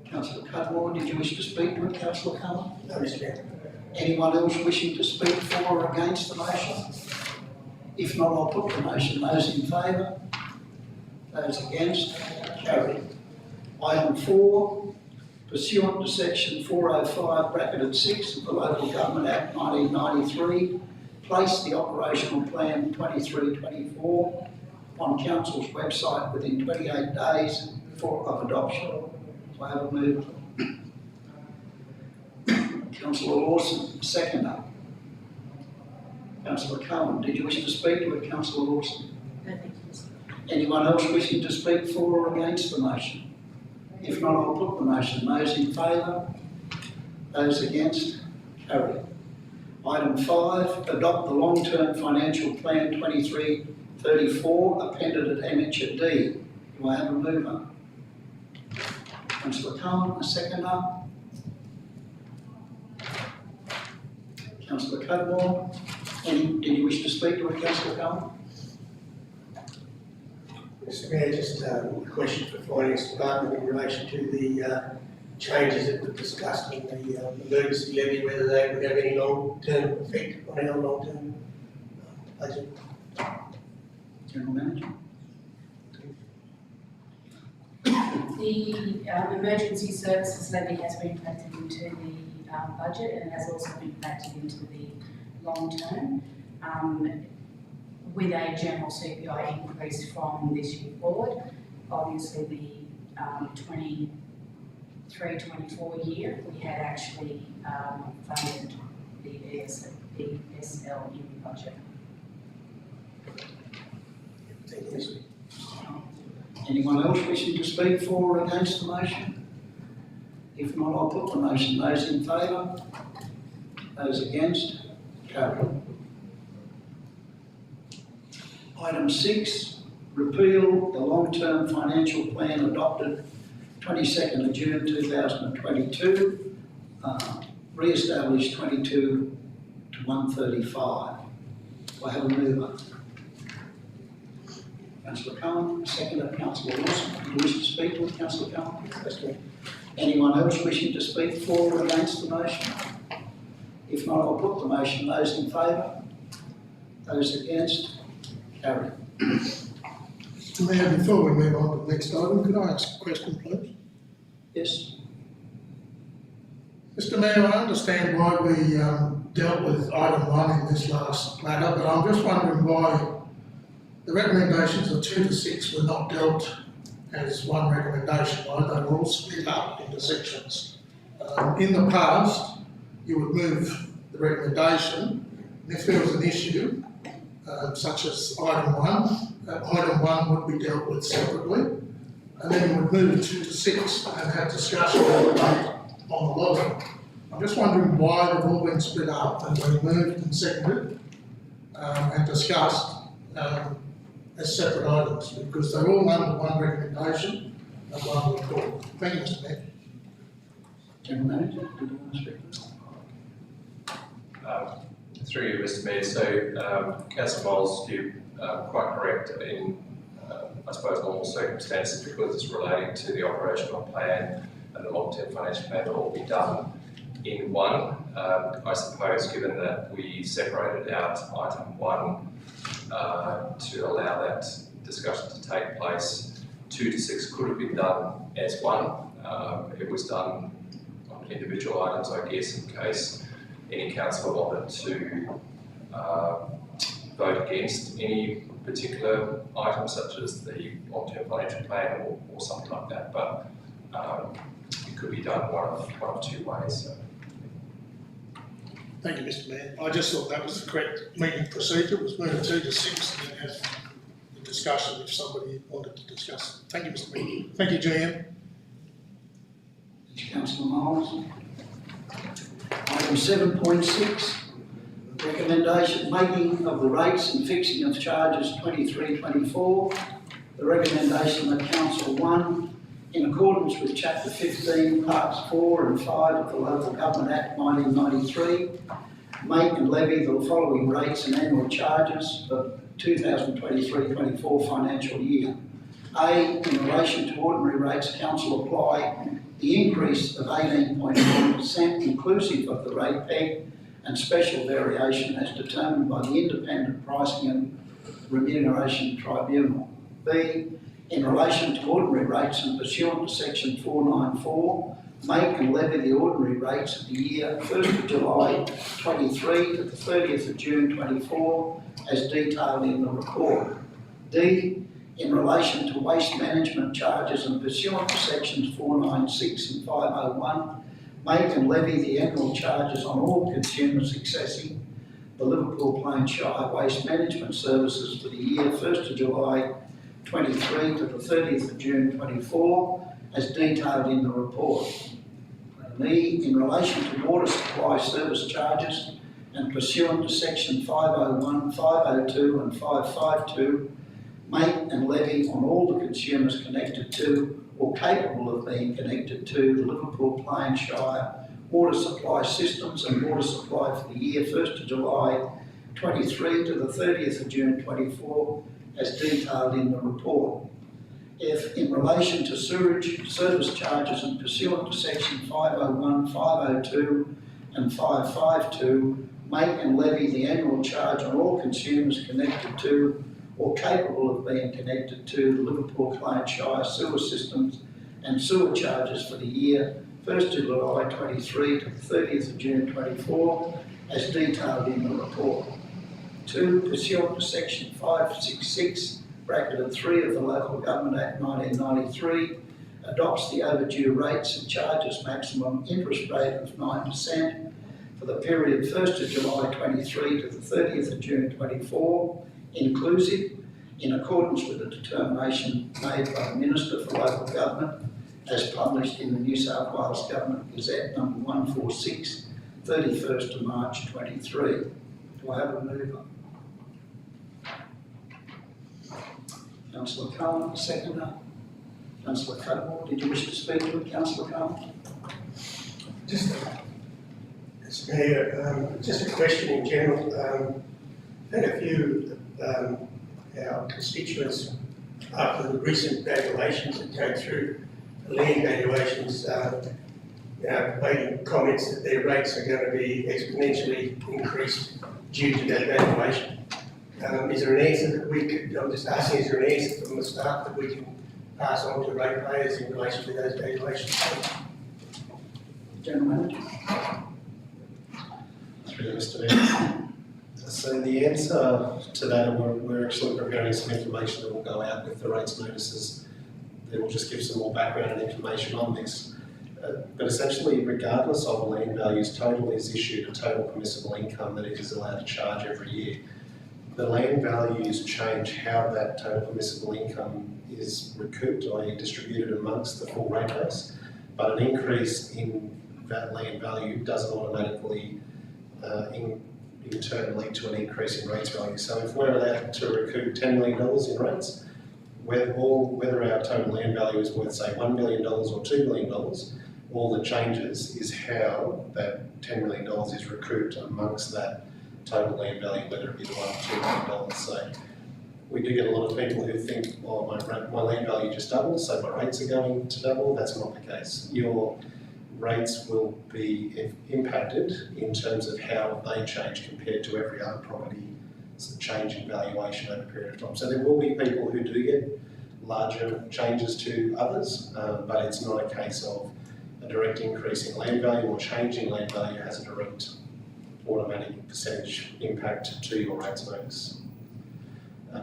Councillor Cudmore, did you wish to speak to it, Councillor Cullen? No, Mr. Mayor. Anyone else wishing to speak for or against the motion? If not, I'll put the motion. Those in favour? Those against? Carried. Item 4, pursuant to section 405 bracketed 6 of the Local Government Act 1993, place the operational plan 23-24 on Council's website within 28 days of adoption. Do I have a mover? Councillor Lawson, seconder. Councillor Cullen, did you wish to speak to it, Councillor Lawson? No, thank you. Anyone else wishing to speak for or against the motion? If not, I'll put the motion. Those in favour? Those against? Carried. Item 5, adopt the long-term financial plan 23-34 appended at Annexure D. Do I have a mover? Councillor Cullen, a seconder. Councillor Cudmore, did you wish to speak to it, Councillor Cullen? Mr. Mayor, just a question for the Finance Department in relation to the changes that were discussed in the emergency levy, whether they would have any long-term effect on our long-term budget. General Manager? The emergency services levy has been factored into the budget and has also been factored into the long term, with a general CPI increase from this year forward. Obviously, the 23-24 year, we had actually funded the ESL in the budget. Thank you, Mr. Anyone else wishing to speak for or against the motion? If not, I'll put the motion. Those in favour? Those against? Carried. Item 6, repeal the long-term financial plan adopted 22nd of June 2022, re-establish 22 to 135. Do I have a mover? Councillor Cohen, seconder, Councillor Lawson. Do you wish to speak to it, Councillor Cohen? Yes, ma'am. Anyone else wishing to speak for or against the motion? If not, I'll put the motion. Those in favour? Those against? Carried. Mr Mayor, before we move on to the next item, could I ask a question, please? Yes. Mr Mayor, I understand why we dealt with item 1 in this last matter, but I'm just wondering why the recommendations of 2 to 6 were not dealt as one recommendation, why they were all split up into sections. In the past, you would move the recommendation, and if there was an issue, such as item 1 would be dealt with separately, and then you would move 2 to 6 and have discussion and debate on the logic. I'm just wondering why they've all been split up and been moved and seconded and discussed as separate items, because they're all under one recommendation and one report. Thank you, Mr Mayor. General Manager, did you want to speak? Through you, Mr Mayor, so Councillor Moles, you're quite correct in, I suppose, normal circumstances, because it's relating to the operational plan and the long-term financial plan will all be done in one. I suppose, given that we separated out item 1 to allow that discussion to take place, 2 to 6 could have been done as one. It was done on individual items, I guess, in case any councillor wanted to vote against any particular item, such as the long-term financial plan or something like that. But it could be done one of two ways. So. Thank you, Mr Mayor. I just thought that was the correct meeting procedure. It was moved 2 to 6 and then have the discussion if somebody wanted to discuss it. Thank you, Mr Mayor. Thank you, GM. Councillor Miles. Item 7.6, recommendation making of the rates and fixing of charges 23-24. The recommendation that Council 1, in accordance with Chapter 15, Parts 4 and 5 of the Local Government Act 1993, make and levy the following rates and annual charges for 2023-24 financial year. A, in relation to ordinary rates, Council apply the increase of 18.1% inclusive of the rate peg and special variation as determined by the Independent Pricing and Remuneration Tribunal. B, in relation to ordinary rates and pursuant to section 494, make and levy the ordinary rates of the year 1st of July 23 to the 30th of June 24 as detailed in the report. D, in relation to waste management charges and pursuant to sections 496 and 501, make and levy the annual charges on all consumers accessing the Liverpool Plains Shire Waste Management Services for the year 1st of July 23 to the 30th of June 24 as detailed in the report. And E, in relation to water supply service charges and pursuant to section 501, 502 and 552, make and levy on all the consumers connected to or capable of being connected to the Liverpool Plains Shire water supply systems and water supply for the year 1st of July 23 to the 30th of June 24 as detailed in the report. If in relation to sewerage service charges and pursuant to section 501, 502 and 552, make and levy the annual charge on all consumers connected to or capable of being connected to the Liverpool Plains Shire sewer systems and sewer charges for the year 1st of July 23 to the 30th of June 24 as detailed in the report. 2, pursuant to section 566, bracketed 3 of the Local Government Act 1993, adopts the overdue rates and charges maximum interest rate of 9% for the period 1st of July 23 to the 30th of June 24, inclusive, in accordance with the determination made by the Minister for Local Government as published in the New South Wales Government Gazette number 146, 31st of March 23. Do I have a mover? Councillor Cullen, seconder. Councillor Cudmore, did you wish to speak to it, Councillor Cullen? Just a question in general. Had a few our constituents, after the recent valuations that came through, the land valuations, making comments that their rates are going to be exponentially increased due to that valuation. Is there an answer that we could, I'm just asking, is there an answer from the staff that we can pass on to ratepayers in relation to those valuations? Gentlemen? Through you, Mr. Mayor. So the answer to that, we're actually preparing some information that will go out with the rates notices that will just give some more background and information on this. But essentially, regardless of land values, total is issued a total permissible income that it is allowed to charge every year. The land values change how that total permissible income is recouped, i.e. distributed amongst the full rate base, but an increase in that land value doesn't automatically in turn lead to an increase in rates value. So if we're allowed to recoup $10 million in rates, whether our total land value is worth say $1 million or $2 million, all that changes is how that $10 million is recouped amongst that total land value, whether it be the $1 or $2 million. So we do get a lot of people who think, oh, my land value just doubled, so my rates are going to double. That's not the case. Your rates will be impacted in terms of how they change compared to every other property change in valuation over a period of time. So there will be people who do get larger changes to others, but it's not a case of a direct increase in land value or change in land value has a direct automatic percentage impact to your rates notice.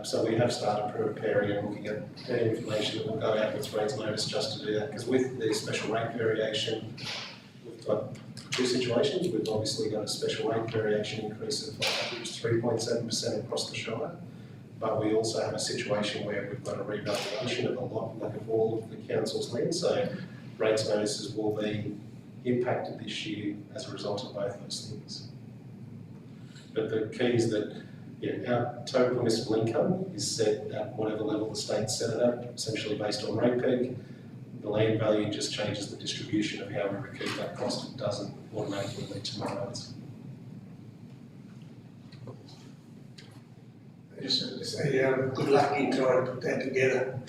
So we have started preparing and looking at the information that will go out with rates notice just to do that, because with the special rate variation, we've got two situations. We've obviously got a special rate variation increase of average 3.7% across the Shire, but we also have a situation where we've got a revaluation of a lot, like of all of the council's land, so rates notices will be impacted this year as a result of both those things. But the key is that our total permissible income is set at whatever level the state set it at, essentially based on rate peg. The land value just changes the distribution of how we recoup that cost. It doesn't automatically lead to more rates. I just wanted to say good luck in trying to put that together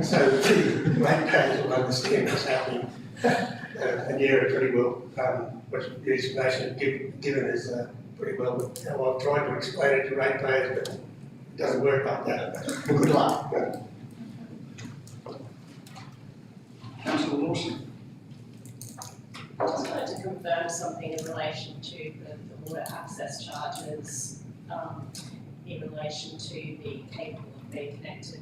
so the ratepayers will understand what's happening. And yeah, pretty well, what the explanation given is pretty well how I've tried to explain it to ratepayers, but it doesn't work like that. Good luck. Councillor Lawson? I just wanted to confirm something in relation to the water access charges, in relation to the capable of being connected.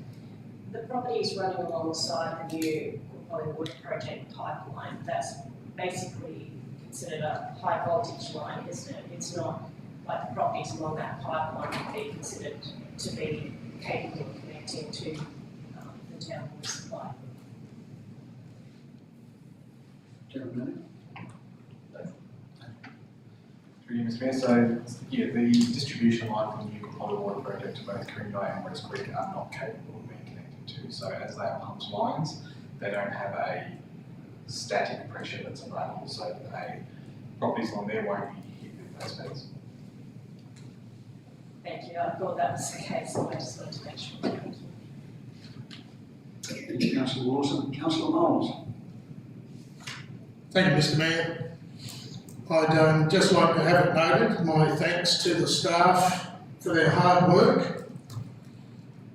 The property is running alongside the new Water Project pipeline. That's basically considered a high voltage line, isn't it? It's not like the properties along that pipeline would be considered to be capable of connecting to the town water supply. Gentlemen? Through you, Mr. Mayor. So, yeah, the distribution line from the new Water Project to both Coonamble and West Creek are not capable of being connected to. So, as they are pumped lines, they don't have a static pressure that's available. So, properties along there won't be hit with those speeds. Thank you. I thought that was the case, so I just wanted to make sure. Thank you. Thank you, Councillor Lawson. Councillor Moles? Thank you, Mr. Mayor. I'd just like to have it noted, my thanks to the staff for their hard work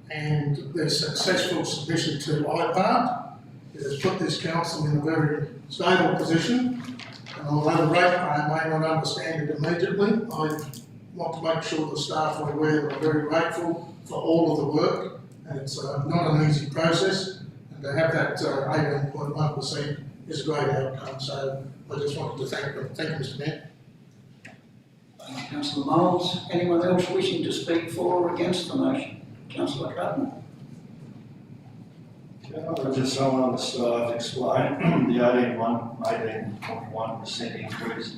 and their successful submission to IPART. It has put this council in a very stable position, and although the ratepayer may not understand it immediately, I want to make sure the staff are aware that I'm very grateful for all of the work, and it's not an easy process, and to have that 18.1% is a great outcome, so I just wanted to thank them. Thank you, Mr. Mayor. Thank you, Councillor Moles. Anyone else wishing to speak for or against the motion? Councillor Cutton. I just so on the slide explain the 18.1% increase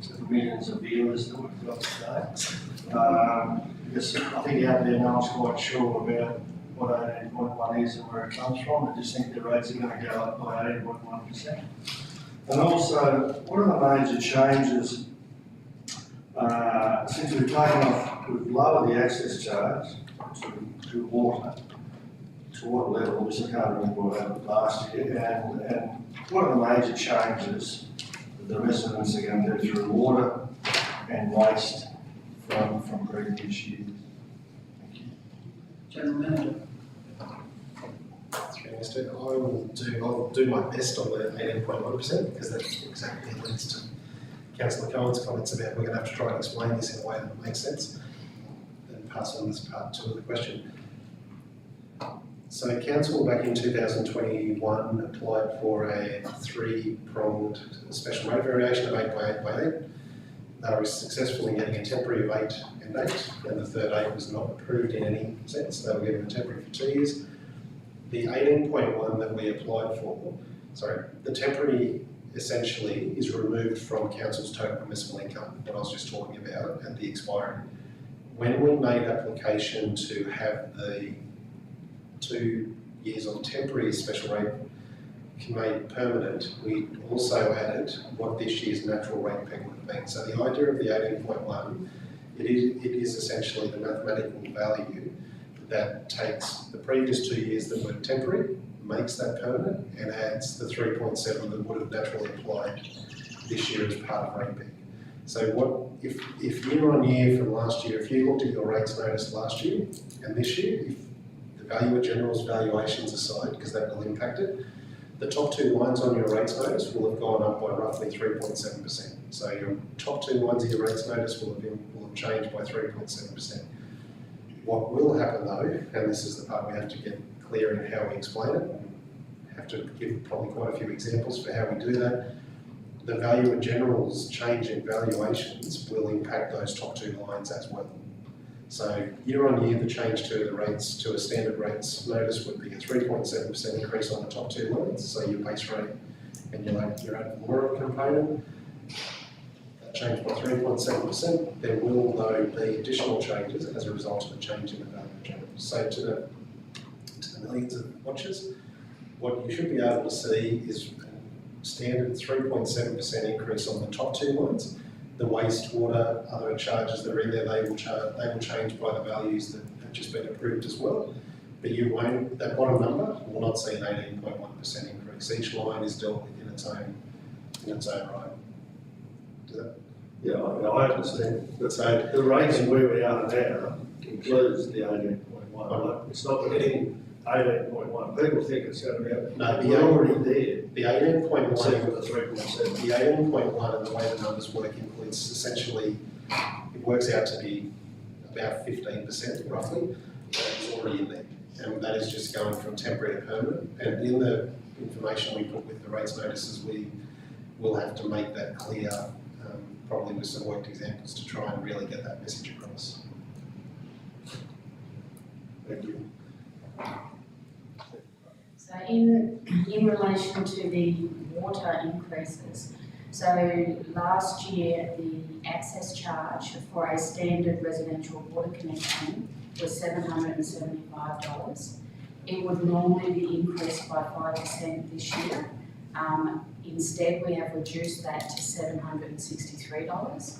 to the millions of viewers that we've got today. Because I think out there no one's quite sure about what 18.1 is and where it comes from. I just think the rates are going to go up by 18.1%. And also, one of the major changes since we've lowered the access charge to water, to what level, which I can't remember what happened last year, and one of the major changes that the residents are going to do through water and waste from previous years. Thank you. General Manager. I'll do my best on the 18.1% because that exactly leads to Councillor Cohen's comments about we're going to have to try and explain this in a way that makes sense and pass on this part two of the question. So Council back in 2021 applied for a three-pronged special rate variation of 8 by 8 by 8. They were successful in getting a temporary of 8 and 8, and the third 8 was not approved in any sense. They were given a temporary for 2 years. The 18.1 that we applied for, the temporary essentially is removed from Council's total permissible income, what I was just talking about, at the expiry. When we made application to have the 2 years on temporary special rate made permanent, we also added what this year's natural rate peg would have been. So the idea of the 18.1, it is essentially the mathematical value that takes the previous 2 years that were temporary, makes that permanent, and adds the 3.7 that would have naturally applied this year as part of rate peg. So what if year on year from last year, if you looked at your rates notice last year and this year, if the value of general's valuations aside, because that will impact it, the top 2 lines on your rates notice will have gone up by roughly 3.7%. So your top 2 lines of your rates notice will have changed by 3.7%. What will happen though, and this is the part we have to get clear in how we explain it, we have to give probably quite a few examples for how we do that. The value of general's change in valuations will impact those top 2 lines as well. So year on year, the change to the rates, to a standard rates notice would be a 3.7% increase on the top 2 lines. So your base rate and your ad valorem component, that changed by 3.7%. There will though be additional changes as a result of the change in the value of general. So to the millions of watchers, what you should be able to see is a standard 3.7% increase on the top 2 lines. The wastewater, other charges that are in there, they will change by the values that have just been approved as well. But you won't, that bottom number will not see an 18.1% increase. Each line is dealt with in its own right. Does that? Yeah, I understand. So The rating where we are now includes the 18.1. It's not hitting 18.1. People think it's going to be, we're already there. the 18.1, Except for the 3.7. the 18.1 and the way the numbers work includes essentially, it works out to be about 15% roughly, that is already in there. And that is just going from temporary to permanent. And in the information we put with the rates notices, we will have to make that clear, probably with some worked examples to try and really get that message across. Thank you. So in relation to the water increases, so last year the access charge for a standard residential water connection was $775. It would normally be increased by 5% this year. Instead, we have reduced that to $763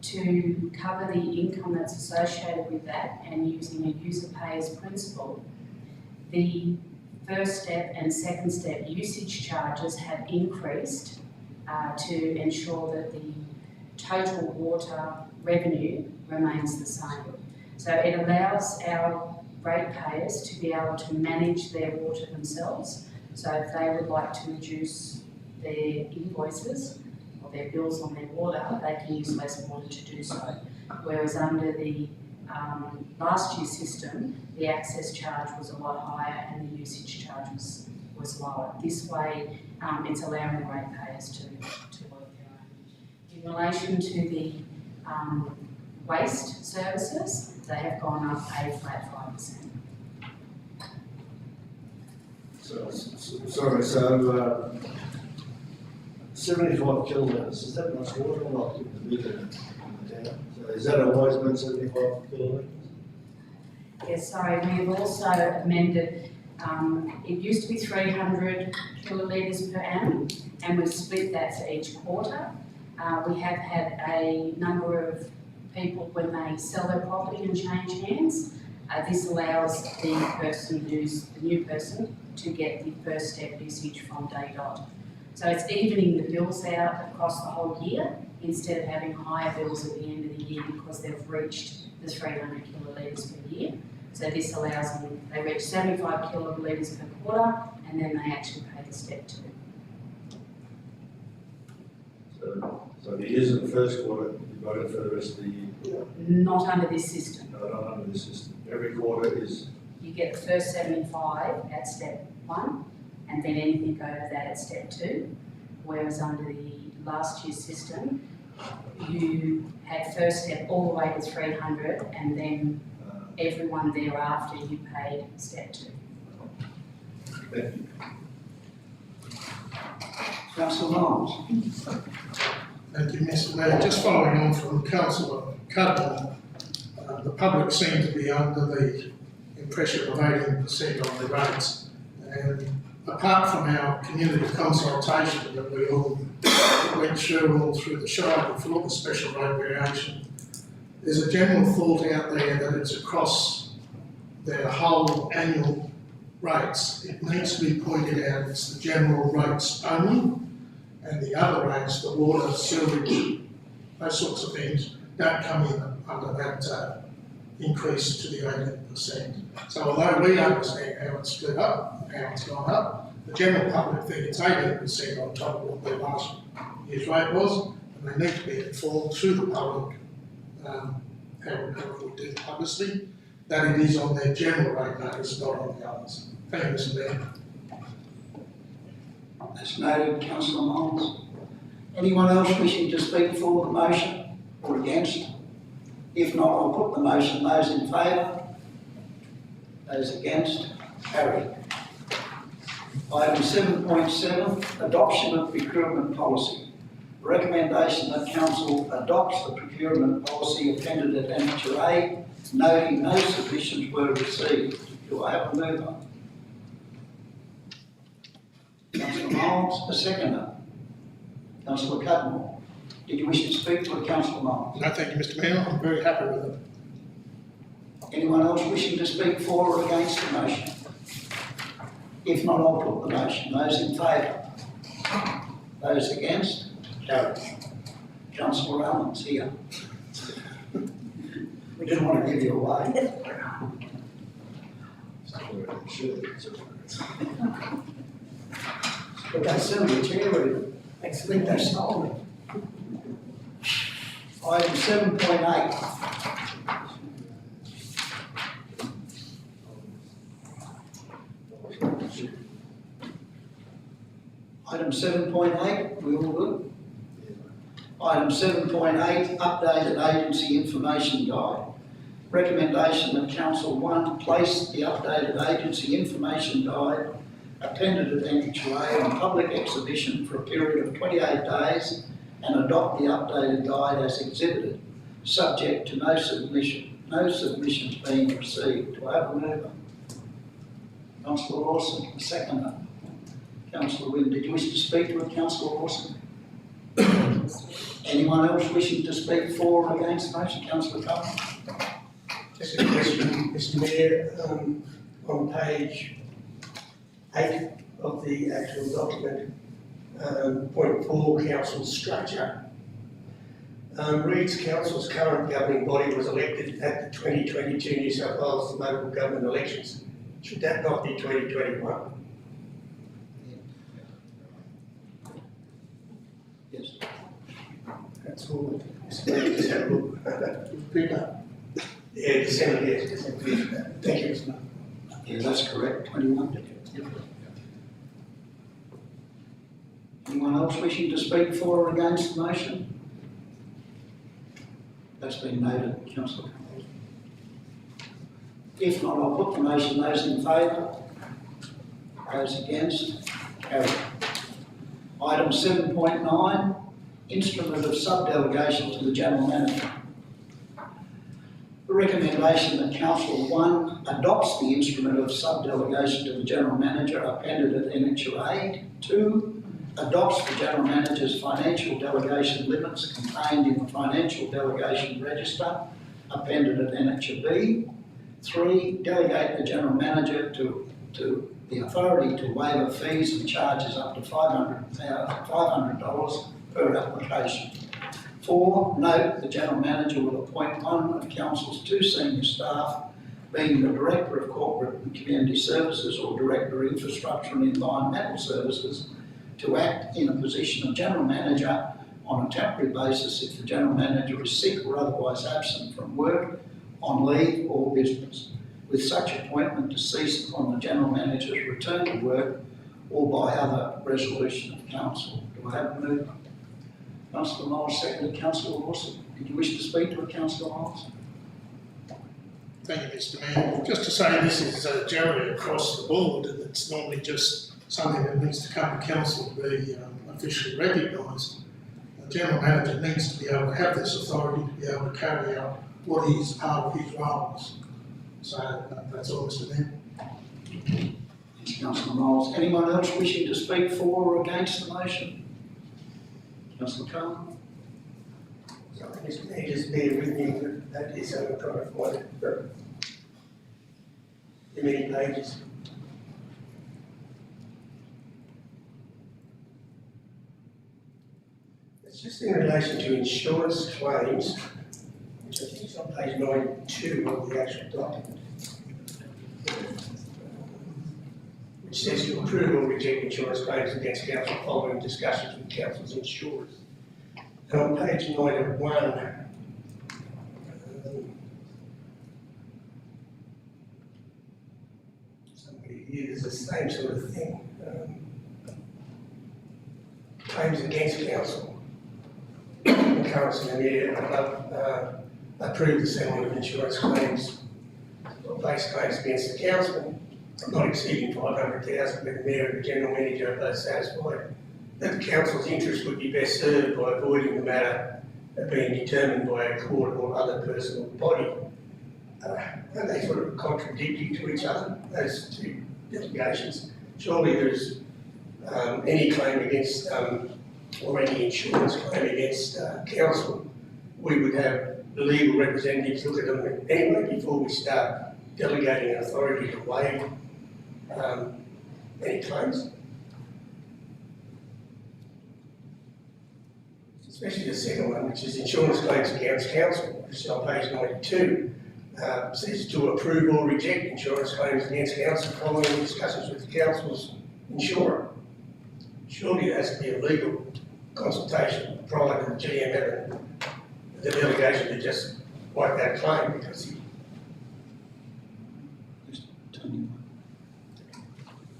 to cover the income that's associated with that, and using a user pays principle. The first step and second step usage charges have increased to ensure that the total water revenue remains the same. So it allows our ratepayers to be able to manage their water themselves. So if they would like to reduce their invoices or their bills on their water, they can use less water to do so. Whereas under the last year's system, the access charge was a lot higher and the usage charge was lower. This way, it's allowing the ratepayers to work their own. In relation to the waste services, they have gone up a flat 5%. Sorry, 75 kilometres, is that much water or not in the town? So is that always been 75 kilometres? Yes, sorry, we've also amended, it used to be 300 kilolitres per annum, and we've split that for each quarter. We have had a number of people, when they sell their property and change hands, this allows the person who's the new person to get the first step usage from day dot. So it's evening the bills out across the whole year, instead of having higher bills at the end of the year because they've reached the 300 kilolitres per year. So this allows them, they reach 75 kilolitres per quarter, and then they actually pay the step 2. So if you use it the first quarter, you've got it for the rest of the year? Not under this system. No, not under this system. Every quarter is, You get the first 75 at step 1, and then anything over that at step 2. Whereas under the last year's system, you had first step all the way to 300, and then everyone thereafter you paid step 2. thank you. Councillor Miles. Thank you, Mr Mayor. Just following on from Councillor Cudmore, the public seem to be under the impression of 18% on the rates. And apart from our community consultation that we all went through the Shire before the special rate variation, there's a general thought out there that it's across their whole annual rates. It needs to be pointed out it's the general rates only, and the other rates, the water, sewage, those sorts of things, don't come in under that increase to the 18%. So although we understand how it's split up, how it's gone up, the general public think it's 18% on top of what their last year's rate was, and they need to be informed through the public, however we do publicly, that it is on their general rate notice, not on the others. Thank you, Mr Mayor. As noted, Councillor Miles. Anyone else wishing to speak for the motion or against? If not, I'll put the motion. Those in favour? Those against? Carried. Item 7.7, adoption of procurement policy. Recommendation that Council adopts the procurement policy appended at Annexure A, noting no submissions were received. Do I have a mover? Councillor Miles, a seconder. Councillor Cudmore, did you wish to speak to it, Councillor Miles? No, thank you, Mr Mayor. I'm very happy with it. Anyone else wishing to speak for or against the motion? If not, I'll put the motion. Those in favour? Those against? Carried. Councillor Allen's here. We didn't want to give you away. But that's simply chair, actually that's not. Item 7.8. Item 7.8, we all good? Item 7.8, updated agency information guide. Recommendation that Council 1 place the updated agency information guide appended at Annexure A on public exhibition for a period of 28 days and adopt the updated guide as exhibited, subject to no submissions being received. Do I have a mover? Councillor Lawson, a seconder. Councillor Wynne, did you wish to speak to it, Councillor Lawson? Anyone else wishing to speak for or against the motion? Councillor Cullen? Just a question, Mr Mayor, on page 8 of the actual document, point 4, council structure. Reads council's current governing body was elected at the 2022 New South Wales local government elections. Should that not be 2021? Yes. That's all. Mr Mayor, just have a look. Peter. Yeah, December, yes, December. Thank you, Mr Mayor. Yeah, that's correct, 21. Anyone else wishing to speak for or against the motion? That's been noted, Councillor Cullen. If not, I'll put the motion. Those in favour? Those against? Carried. Item 7.9, instrument of subdelegation to the General Manager. The recommendation that Council 1 adopts the instrument of subdelegation to the General Manager appended at Annexure A. 2, adopts the General Manager's financial delegation limits contained in the Financial Delegation Register appended at Annexure B. 3, delegate the General Manager to the authority to waive fees and charges up to $500 per application. 4, note the General Manager will appoint one of Council's 2 senior staff, being the Director of Corporate and Community Services or Director of Infrastructure and Environmental Services, to act in a position of General Manager on a temporary basis if the General Manager is sick or otherwise absent from work, on leave or business, with such appointment to cease upon the General Manager's return to work or by other resolution of Council. Do I have a mover? Councillor Miles, seconded. Councillor Lawson. Did you wish to speak to it, Councillor Miles? Thank you, Mr Mayor. Just to say this is generally across the board, and it's normally just something that needs to come to council to be officially recognised. The General Manager needs to be able to have this authority to be able to carry out what is part of his roles. So that's all, Mr Mayor. Thanks, Councillor Miles. Anyone else wishing to speak for or against the motion? Councillor Carr? So Mr Mayor, just bear with me, that is trying to find it for many pages. It's just in relation to insurance claims, which I think is on page 92 of the actual document, which says to approve or reject insurance claims against council following discussions with council's insurers. And on page 91, somebody here, there's the same sort of thing. Claims against council. Council approve the settlement of insurance claims or base claims against the council, not exceeding $500,000, but the Mayor and the General Manager are both satisfied that the council's interest would be best served by avoiding the matter being determined by a court or other personal body. And they sort of contradictory to each other, those 2 delegations. Surely there's any claim against or any insurance claim against council, we would have the legal representatives look at them anyway before we start delegating authority to waive any claims. Especially the second one, which is insurance claims against council, which is on page 92, says to approve or reject insurance claims against council following discussions with the council's insurer. Surely there has to be a legal consultation prior to the GM having the delegation to just wipe that claim because he...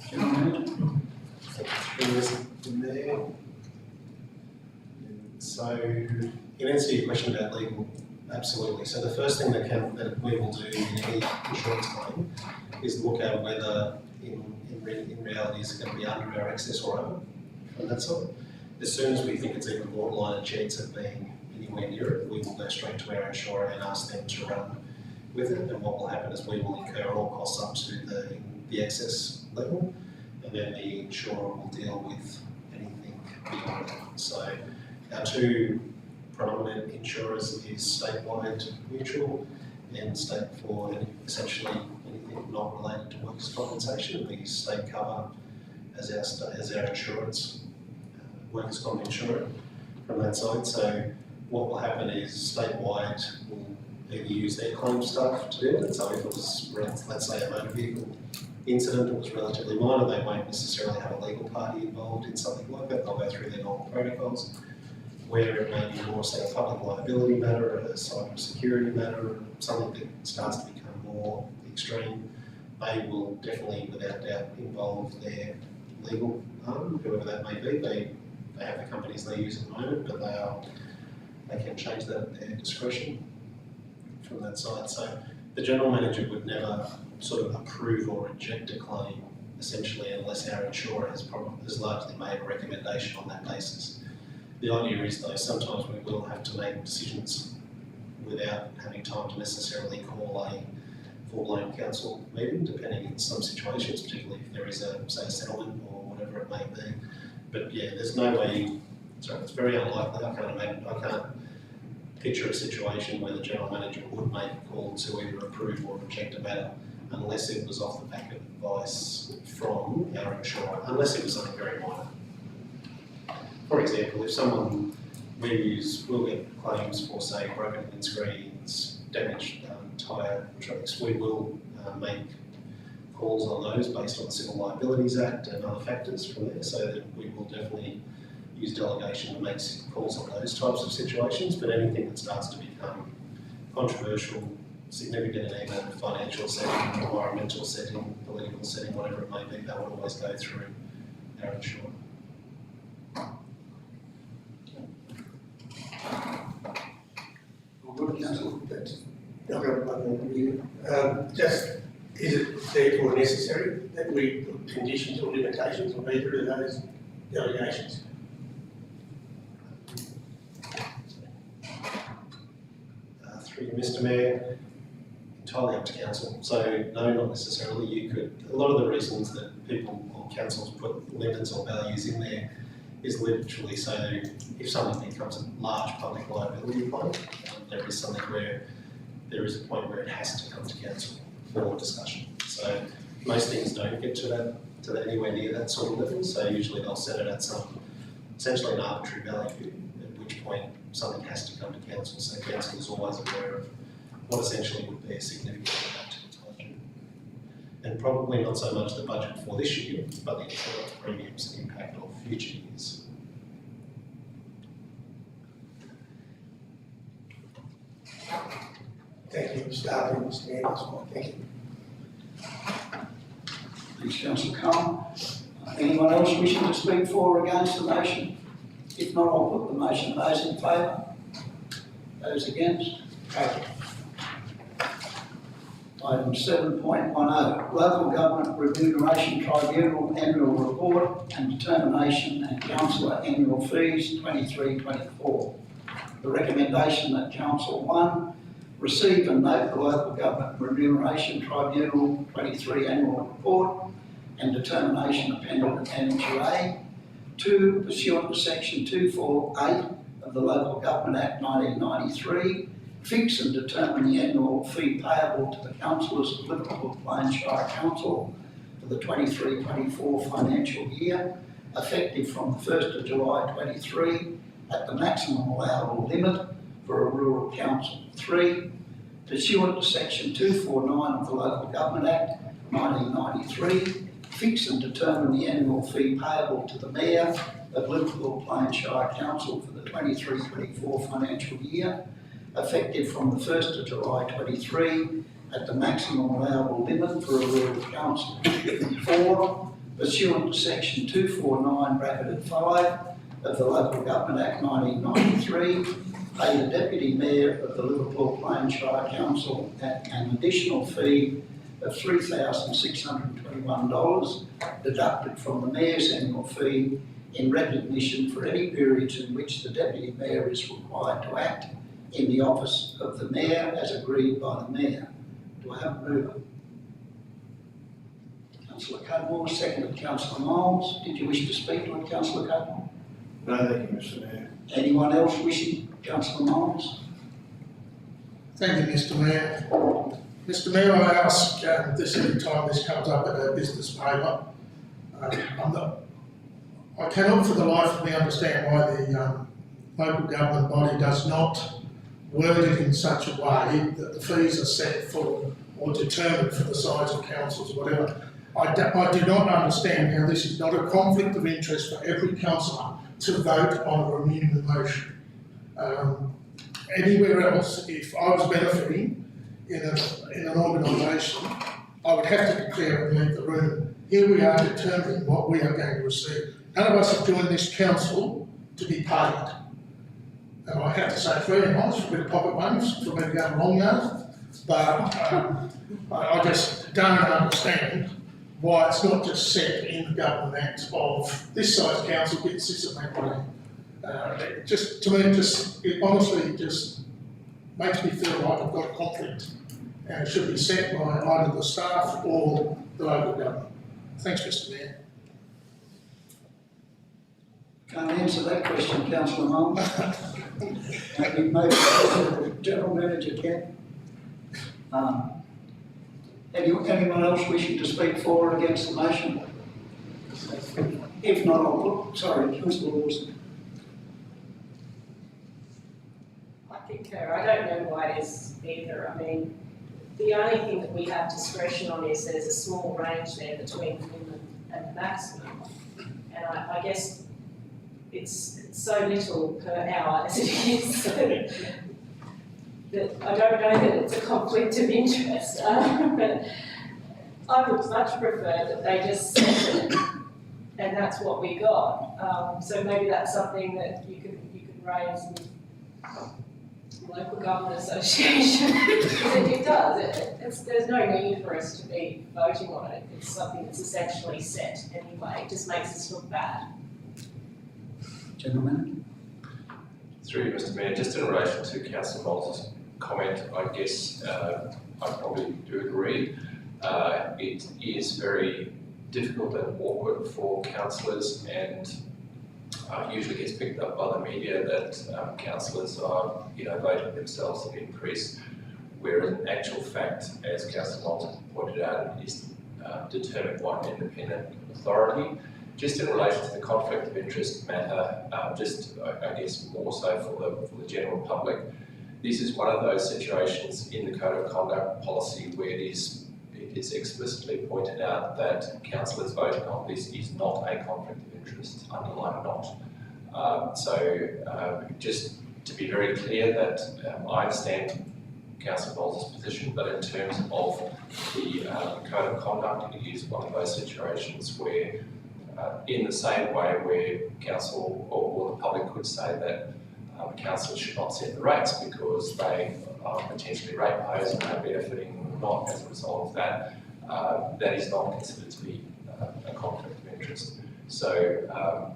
General Manager? Mr Mayor. So, in answer to your question about legal, absolutely. So the first thing that we will do in any insurance claim is look at whether in reality is it going to be under our excess or over from that side. As soon as we think it's even borderline a chance of being anywhere near it, we will go straight to our insurer and ask them to run with it. And what will happen is we will incur all costs up to the excess level, and then the insurer will deal with anything beyond that. So our 2 predominant insurers is Statewide Mutual and State for essentially anything not related to workers' compensation. We use State Cover as our insurance, workers' comp insurer from that side. So what will happen is Statewide will either use their claim staff to do it. So if it was, let's say, a motor vehicle incident that was relatively minor, they won't necessarily have a legal party involved in something like that. They'll go through their normal protocols. Where it may be more, say, a public liability matter, a cyber security matter, something that starts to become more extreme, they will definitely, without doubt, involve their legal arm, whoever that may be. They have the companies they use at the moment, but they can change that at their discretion from that side. So the general manager would never sort of approve or reject a claim, essentially, unless our insurer has largely made a recommendation on that basis. The idea is, though, sometimes we will have to make decisions without having time to necessarily call a full-blown council meeting, depending in some situations, particularly if there is a settlement or whatever it may be. But yeah, there's no way, it's very unlikely, I can't picture a situation where the general manager would make a call to either approve or reject a matter unless it was off the back of advice from our insurer, unless it was something very minor. For example, if someone, we'll get claims for, say, broken windscreens, damaged tyre trucks, we will make calls on those based on the Civil Liabilities Act and other factors from there, so that we will definitely use delegation to make calls on those types of situations. But anything that starts to become controversial, significant in either financial setting, environmental setting, political setting, whatever it may be, that would always go through our insurer. Good, councillor. I've got one more here. Just, is it therefore necessary that we put conditions or limitations on either of those delegations? Through you, Mr. Mayor, entirely up to council. So no, not necessarily. You could, a lot of the reasons that people or councils put limits or values in there is literally so if something becomes a large public liability claim, there is something where there is a point where it has to come to council for discussion. So most things don't get to that anywhere near that sort of level. So usually they'll set it at some essentially an arbitrary value, at which point something has to come to council. So council is always aware of what essentially would be a significant impact to its budget. And probably not so much the budget for this year, but the insurance premiums and impact of future years. Thank you for starting, Mr. Mayor, that's fine, thank you. Thanks, councillor Cullen. Anyone else wishing to speak for or against the motion? If not, I'll put the motion. Those in favour? Those against? Carried. Item 7.10, Local Government Remuneration Tribunal Annual Report and Determination and Councillor Annual Fees 23-24. The recommendation that Council 1 receive and note the Local Government Remuneration Tribunal 23 Annual Report and Determination appended to Annex A. 2, pursuant to Section 248 of the Local Government Act 1993, fix and determine the annual fee payable to the councillors of Liverpool Plains Shire Council for the 23-24 financial year, effective from the 1st of July 23 at the maximum allowable limit for a rural council. 3, pursuant to Section 249 of the Local Government Act 1993, fix and determine the annual fee payable to the Mayor of Liverpool Plains Shire Council for the 23-24 financial year, effective from the 1st of July 23 at the maximum allowable limit for a rural council. 4, pursuant to Section 249 bracketed 5 of the Local Government Act 1993, pay the Deputy Mayor of the Liverpool Plains Shire Council at an additional fee of $3,621 deducted from the Mayor's annual fee in recognition for any periods in which the Deputy Mayor is required to act in the office of the Mayor as agreed by the Mayor. Do I have a mover? Councillor Cudmore, seconded Councillor Miles. Did you wish to speak to it, Councillor Cudmore? No, thank you, Mr. Mayor. Anyone else wishing? Councillor Miles? Thank you, Mr. Mayor. Mr. Mayor, I ask this every time this comes up at a business paper. I cannot for the life of me understand why the local government body does not word it in such a way that the fees are set for or determined for the size of councils, whatever. I do not understand how this is not a conflict of interest for every councillor to vote on a remuneration. Anywhere else, if I was benefiting in an organisation, I would have to declare and leave the room. Here we are determining what we are going to receive. None of us have joined this council to be paid. And I have to say, it's very nice for a bit of pocket money for me to go to Long Yard. But I just don't understand why it's not just set in the Government Act of this size council gets this amount of money. It just, to me, it honestly just makes me feel like I've got a conflict, and it should be set by either the staff or the local government. Thanks, Mr. Mayor. Can't answer that question, councillor Mullin. Maybe the general manager can. Anyone else wishing to speak for or against the motion? If not, I'll put, sorry, councillor Lawson. I concur. I don't know why it is either. I mean, the only thing that we have discretion on is there's a small range there between minimum and maximum. And I guess it's so little per hour as it is, that I don't know that it's a conflict of interest. But I would much prefer that they just set it, and that's what we got. So maybe that's something that you can raise in local government association. It does. There's no need for us to be voting on it. It's something that's essentially set anyway. It just makes us look bad. Gentlemen. Through you, Mr. Mayor, just in relation to Councillor Moles' comment, I guess I probably do agree. It is very difficult and awkward for councillors, and usually gets picked up by the media that councillors are, voting themselves an increase, whereas in actual fact, as Councillor Moles pointed out, it is determined by an independent authority. Just in relation to the conflict of interest matter, I guess more so for the general public, this is one of those situations in the Code of Conduct policy where it is explicitly pointed out that councillors voting on this is not a conflict of interest, underline not. Just to be very clear that I understand Councillor Moles' position, but in terms of the Code of Conduct, it is one of those situations where in the same way where council or the public could say that councillors should not set the rates because they are potentially ratepayers and are benefiting or not as a result of that, that is not considered to be a conflict of interest. So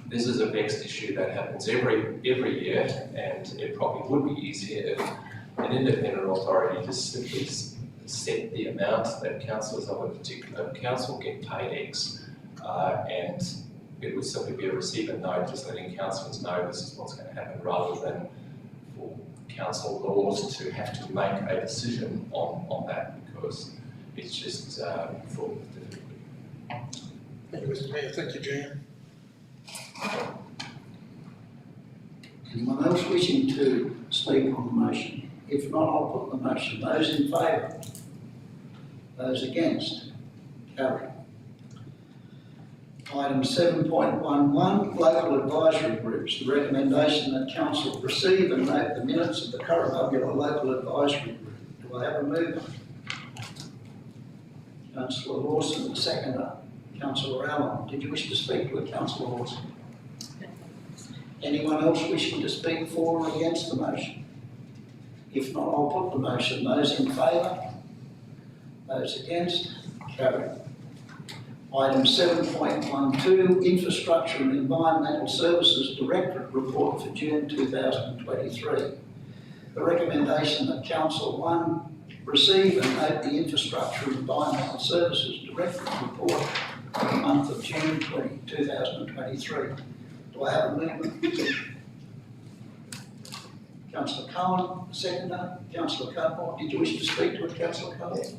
this is a vexed issue that happens every year, and it probably would be easier if an independent authority just simply set the amount that councillors of a particular council get paid X. And it would simply be a receipt and note just letting councillors know this is what's going to happen, rather than for council laws to have to make a decision on that, because it's just fraught with difficulty. Thank you, Mr. Mayor. Thank you, Jan. Anyone else wishing to speak on the motion? If not, I'll put the motion. Those in favour? Those against? Carried. Item 7.11, local advisory groups. The recommendation that council receive and note the minutes of the Currabubula Local Advisory Group. Do I have a mover? Councillor Lawson, the seconder. Councillor Allen, did you wish to speak to it, Councillor Lawson? Anyone else wishing to speak for or against the motion? If not, I'll put the motion. Those in favour? Those against? Carried. Item 7.12, Infrastructure and Environmental Services Directorate Report for June 2023. The recommendation that Council 1 receive and note the Infrastructure and Environmental Services Directorate Report for the month of June 2023. Do I have a movement? Councillor Cohen, seconder. Councillor Cutmore, did you wish to speak to it, Councillor Cohen?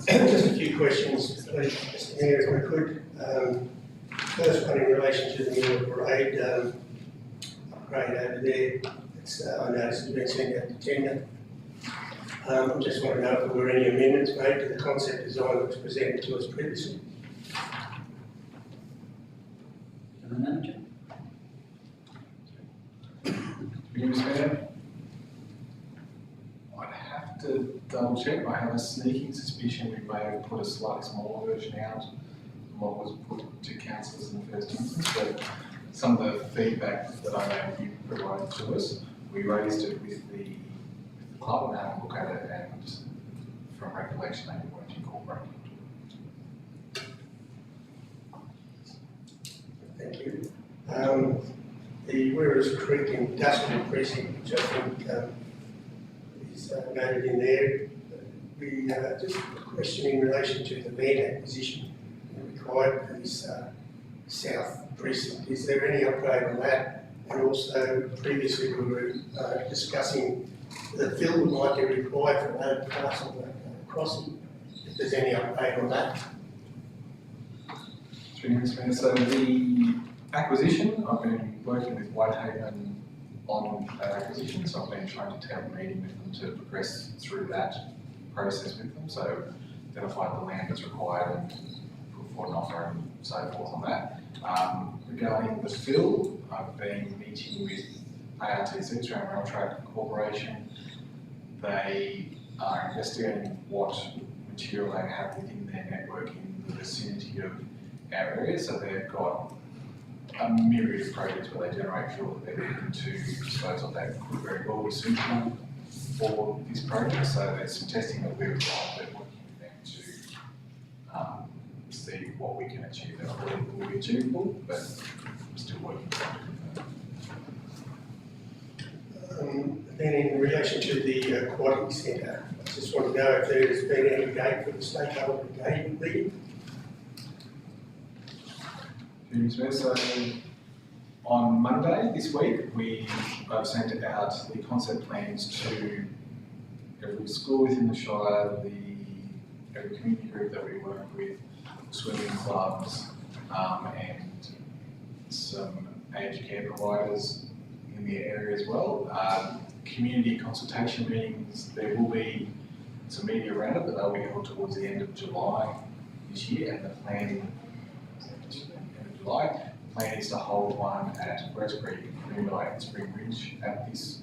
Just a few questions, please, Mr. Mayor, if I could. First one in relation to the middle parade upgrade over there. I noticed it's been sent out to tender. I just want to know if there were any amendments made to the concept design that was presented to us previously. The manager. Mr. Mayor, I'd have to double check. I have a sneaking suspicion we may have put a slightly smaller version out than what was put to councillors in the first instance, but some of the feedback that I know you provided to us, we raised it with the department to have a look at it, and from recollection, they weren't incorporated. Thank you. The Werris Creek Industrial Precinct, which I think is noted in there, we just a question in relation to the land acquisition required for this south precinct. Is there any update on that? And also previously we were discussing the fill that might be required for another parcel crossing. If there's any update on that? Through you, Mr. Mayor. So the acquisition, I've been working with Whitehaven on that acquisition, so I've been trying to have a meeting with them to progress through that process with them, so identify the land that's required and put forward an offer and so forth on that. Regarding the fill, I've been meeting with ARTC, Australian Rail Track Corporation. They are investigating what material they have within their network in the vicinity of our area, so they've got a myriad of projects where they generate fuel that they're looking to dispose of that could very well be suitable for this project. So there's some testing that we're working with them to see what we can achieve that will be achievable, but we're still working on it. Then in relation to the aquatic centre, I just want to know if there has been any date for the stakeholder engagement meeting. So on Monday this week, I've sent out the concept plans to every school within the Shire, every community group that we work with, swimming clubs, and some aged care providers in the area as well. Community consultation meetings, there will be some media around it, but they'll be held towards the end of July this year, and the plan July. The plan is to hold one at Werris Creek, Moonlight and Spring Ridge at this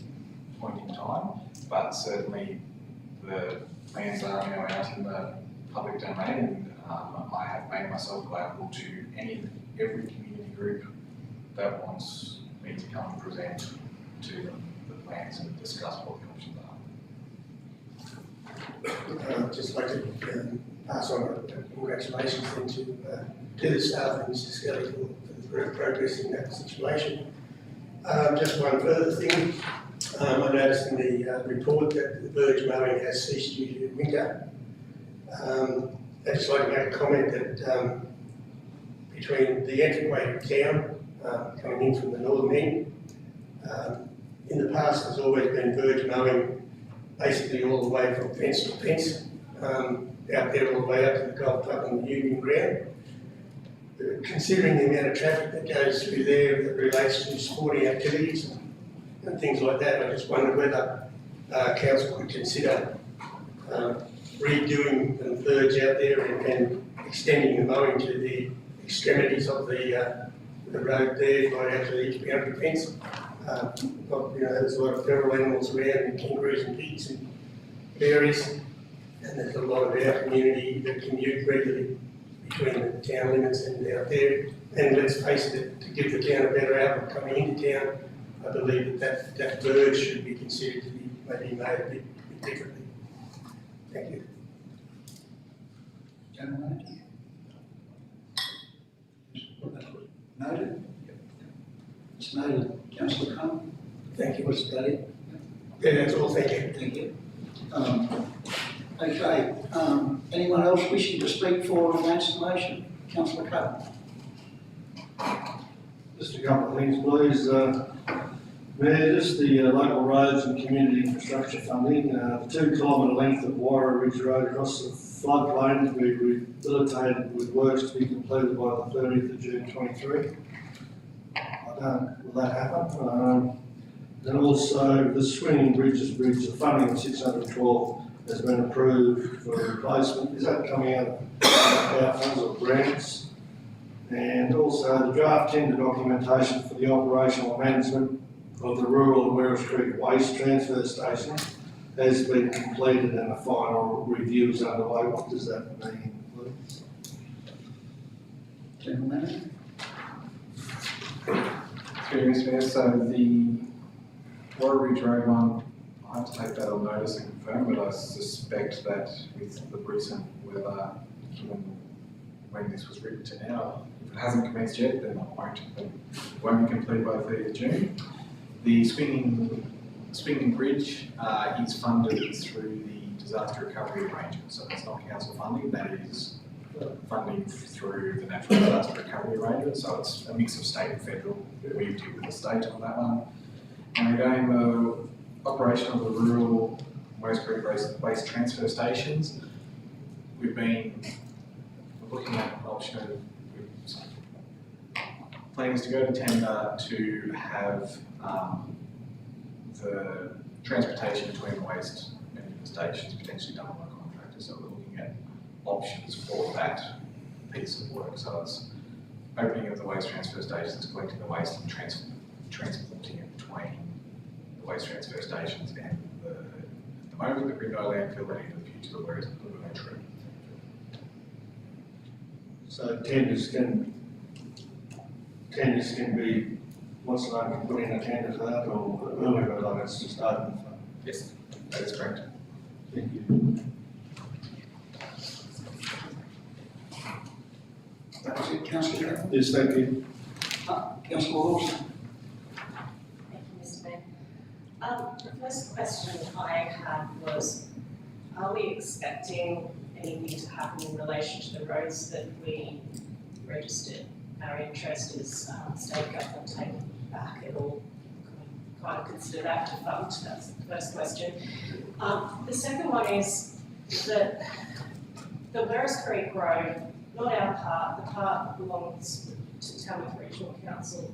point in time, but certainly the plans are now out in the public domain, and I have made myself available to every community group that wants me to come and present to them the plans and discuss what the options are. I'd just like to pass on congratulations then to the staff and Mr. Skelly for the progress in that situation. Just one further thing. I noticed in the report that the verge mowing has ceased due to winter. I'd just like to make a comment that between the entryway to town, coming in from the northern end, in the past there's always been verge mowing basically all the way from fence to fence, out there all the way up to the golf club and the Union Ground. Considering the amount of traffic that goes through there that relates to sporting activities and things like that, I just wonder whether council could consider redoing the verge out there and extending the mowing to the extremities of the road there, right out to each boundary fence. There's a lot of feral animals around, and kangaroos and pigs and bears, and there's a lot of our community that commute regularly between the town limits and out there. And let's face it, to give the town a better outlook coming into town, I believe that verge should be considered to be maybe made a bit differently. Thank you. Gentlemen? Noted? It's noted. Councillor Crum? Thank you. What's that it? Yeah, that's all. Thank you. Thank you. Okay, anyone else wishing to speak for or against the motion? Councillor Crum? Just a couple of things, please. Mayor, just the local roads and community infrastructure funding. The 2 kilometre length of Warra Ridge Road across the floodplain to be rehabilitated with works to be completed by the 30th of June 23. Will that happen? And also the Swinging Bridges Bridge, the funding of 612 has been approved for replacement. Is that coming out of funds or grants? And also the draft tender documentation for the operational management of the rural Werris Creek Waste Transfer Station has been completed and a final review is underway. What does that mean, please? Gentlemen? Mr. Mayor, so the Warra Ridge Road one, I I'll have to take that on notice and confirm, but I suspect that with the recent weather, given when this was written to now, if it hasn't commenced yet, then it won't be complete by 30th June. The swinging bridge is funded through the disaster recovery arrangement, so that's not council funding, that is funding through the natural disaster recovery arrangement, so it's a mix of state and federal. We deal with the state on that one. And regarding the operation of the rural West Creek waste transfer stations, we've been looking at an option of planning is to go to tender to have the transportation between the waste and the stations potentially done by a contractor. So we're looking at options for that piece of work. So it's opening of the waste transfer stations, collecting the waste and transporting it between the waste transfer stations and at the moment the Gringo landfill and in the future the West Tree. So tenders can be, once they can put in a tender for that, or earlier, like it's just open for. Yes, that is correct. Thank you. That was it, councillor Carroll. Yes, thank you. Councillor Lawson. Thank you, Mr. Mayor. The first question I had was, are we expecting anything to happen in relation to the roads that we registered our interest as state government taking back at all? Kind of consider that defunct, that's the first question. The second one is that the Werris Creek Road, not our part, the part that belongs to Tamworth Regional Council,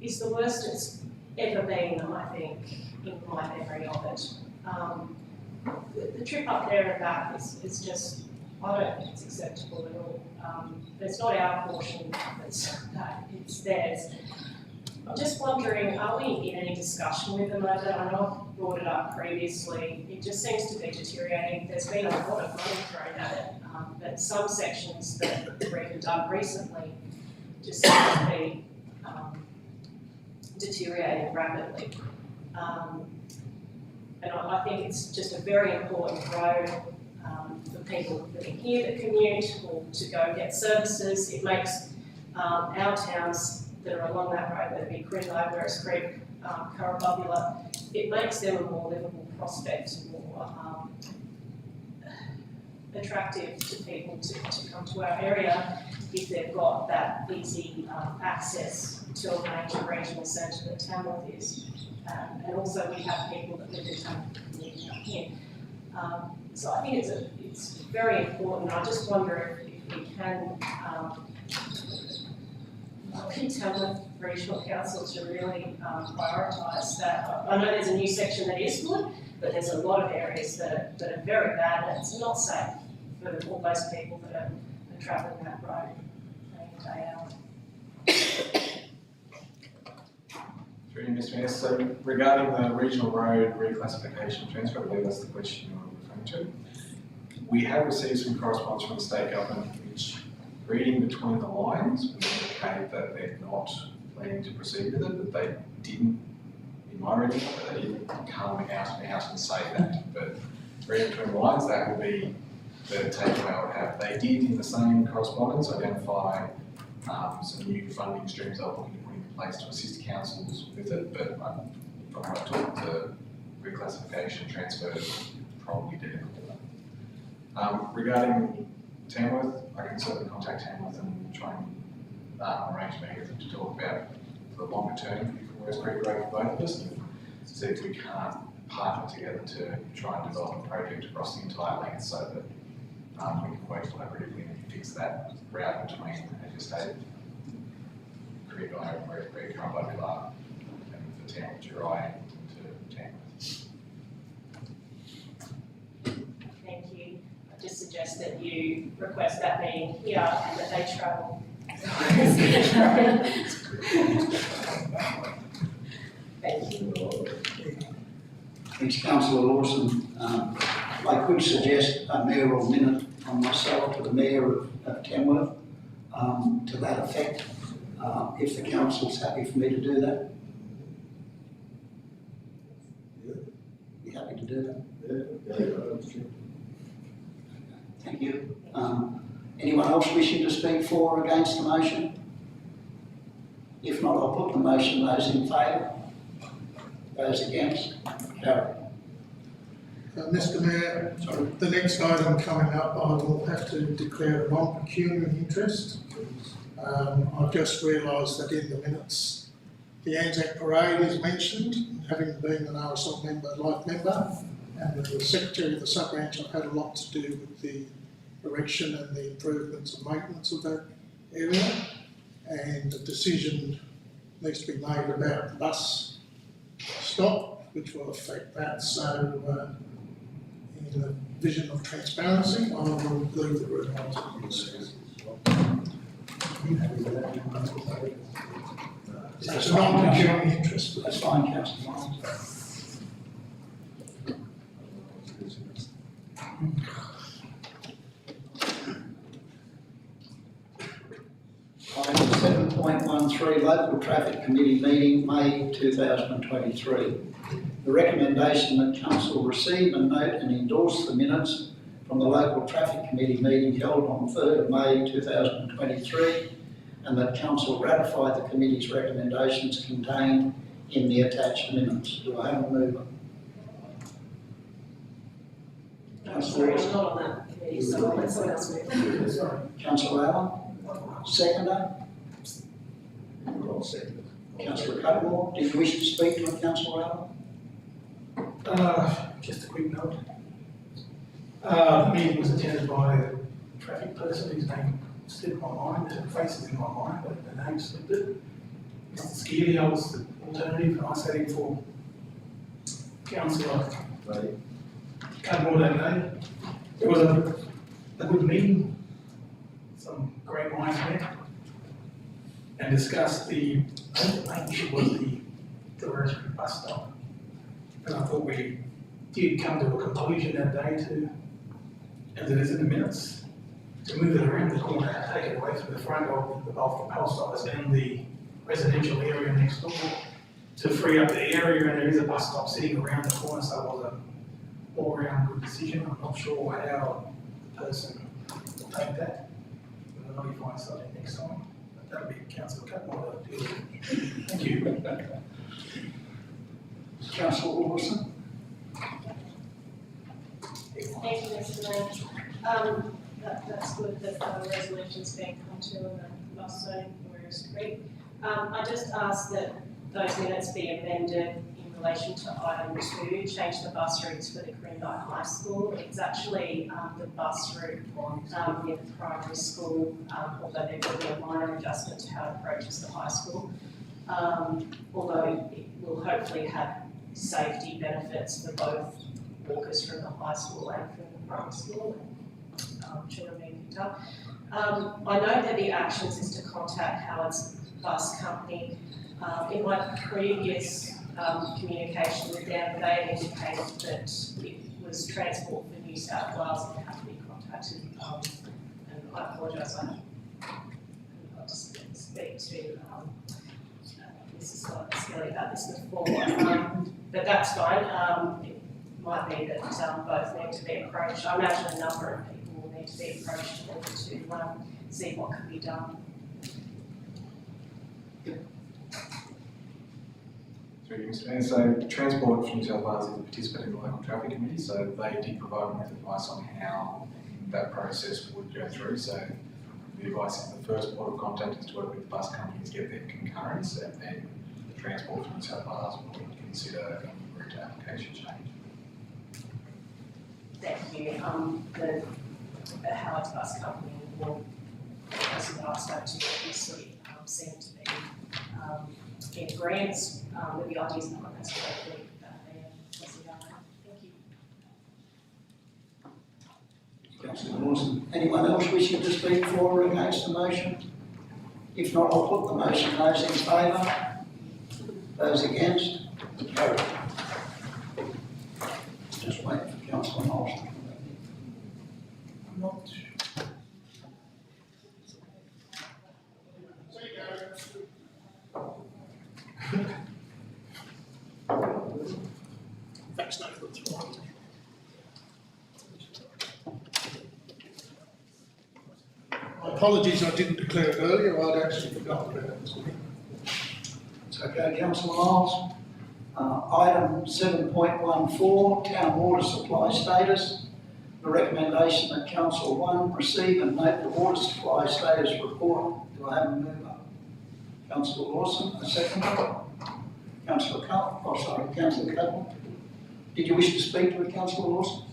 is the worst it's ever been, I think, in my memory of it. The trip up there and back is just, I don't think it's acceptable at all. It's not our portion, it's theirs. I'm just wondering, are we in any discussion with them over that? I know I've brought it up previously. It just seems to be deteriorating. There's been a lot of money thrown at it, but some sections that have been done recently just seem to be deteriorating rapidly. And I think it's just a very important road for people living here that commute or to go get services. It makes our towns that are along that road, whether it be Gringo, Werris Creek, Currabubula, it makes them a more livable prospect, more attractive to people to come to our area if they've got that easy access to a major regional centre that Tamworth is. And also we have people that live in Tamworth community up here. So I think it's very important. I just wonder if we can Tamworth Regional Council to really prioritise that. I know there's a new section that is good, but there's a lot of areas that are very bad and it's not safe for all those people that are travelling that road day in, day out. Through you, Mr. Mayor. So regarding the regional road reclassification transfer, I believe that's the question you're referring to. We have received some correspondence from the state government which, reading between the lines, would indicate that they're not planning to proceed with it, that they didn't, in my reading, but they didn't come out and say that. But reading between the lines, that would be the takeaway I would have. They did, in the same correspondence, identify some new funding streams they were looking to put in place to assist councils with it, but from what I took, the reclassification transfer probably did. Regarding Tamworth, I can certainly contact Tamworth and try and arrange a meeting with them to talk about the longer term for West Creek Road for both of us and see if we can't partner together to try and develop a project across the entire length so that we can work collaboratively and fix that route between, as you stated, Creek Island and West Creek, Currabubula, and for Tamworth, Jurai to Tamworth. Thank you. I just suggest that you request that meeting here and that they travel. Thank you. Thanks, councillor Lawson. I could suggest a mayoral minute from myself to the mayor of Tamworth to that effect, if the council's happy for me to do that. Thank you. Anyone else wishing to speak for or against the motion? If not, I'll put the motion. Those in favour? Those against? Carried. Mr Mayor, the next item coming up, I will have to declare a non-pecuniary interest. I've just realised that in the minutes, the Anzac Parade is mentioned, having been an RSL member, life member, and the Secretary of the sub-branch, I've had a lot to do with the erection and the improvements and maintenance of that area, and a decision needs to be made about the bus stop, which will affect that. So, in the vision of transparency, I will leave the room on to discuss. It's a non-pecuniary interest. That's fine, Councillor Miles. Item 7.13, Local Traffic Committee meeting, May 2023. The recommendation that Council receive and note and endorse the minutes from the Local Traffic Committee meeting held on 3rd of May 2023, and that Council ratify the committee's recommendations contained in the attached minutes. Do I have a mover? Sorry, I'm not on that committee, so I'll let someone else move. Councillor Allen? Seconder? Councillor Cudmore, did you wish to speak to it, Councillor Allen? Just a quick note. The meeting was attended by a traffic person whose name slipped my mind, the face is in my mind, but the name slipped it. Mr. Skeely, was the alternative, and I sat in for Councillor Cudmore that day. It was a good meeting, some great minds met, and discussed the main issue was the Rose Creek bus stop. And I thought we did come to a conclusion that day to, as it is in the minutes, to move it around the corner, take it away from the front of the post office and the residential area next door, to free up the area, and there is a bus stop sitting around the corner, so it was a all-round good decision. I'm not sure how the person will take that. We'll notify something next time, but that'll be Councillor Cudmore to deal with it. Thank you. Councillor Wilson? Thank you, Mr Mayor. That's good that the resolution's being come to and the bus zoning for Rose Creek. I just ask that those minutes be amended in relation to item 2, change the bus routes for the Corinda High School. It's actually the bus route near the primary school, although there will be a minor adjustment to how it approaches the high school. Although it will hopefully have safety benefits for both walkers from the high school and from the primary school, and children being picked up. I know that the actions is to contact Howard's bus company. In my previous communication with them, they had indicated that it was Transport for New South Wales that had to be contacted, and I apologise, I got to speak to Mrs. Skelly about this before, but that's fine. It might be that both need to be approached. I imagine a number of people will need to be approached in order to see what can be done. Through you, Mr. Mayor. So Transport for New South Wales is a participant in the local traffic committee, so they did provide me with advice on how that process would go through. So the advice is the first port of contact is to work with the bus companies, get their concurrence, and then the Transport for New South Wales will consider a route application change. Thank you. The Howard's bus company will, as the last spoke to, obviously seem to be in agreement with the ideas and comments correctly that they are. Thank you. Councillor Wilson. Anyone else wishing to speak for or against the motion? If not, I'll put the motion. Those in favour? Those against? Carried. Just wait for Councillor Knowles to come back in. I'm not sure. Thanks, no, that's right. apologies, I didn't declare it earlier, I'd actually forgotten about it. It's okay, councillor Miles. Item 7.14, town water supply status. The recommendation that Council 1 receive and note the water supply status report. Do I have a mover? Councillor Lawson, a seconder. Councillor Councillor Copeland. Did you wish to speak to it, Councillor Lawson?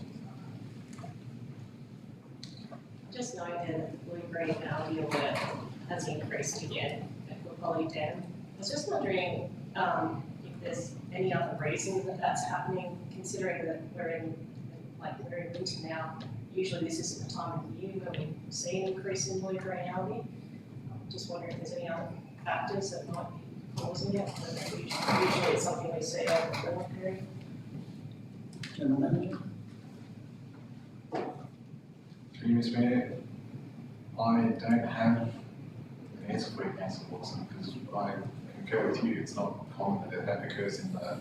Just note that the blue-green algae alert has increased again at Woodholly Dam. I was just wondering if there's any other reason that that's happening, considering that we're in winter now. Usually this isn't the time of year where we see an increase in blue-green algae. Just wondering if there's any other factors that might be causing it. Usually it's something we see over the winter period. General Manager. Through you, Mr. Mayor, I don't have an answer for you, Councillor Watson, because I concur with you, it's not common that that occurs in the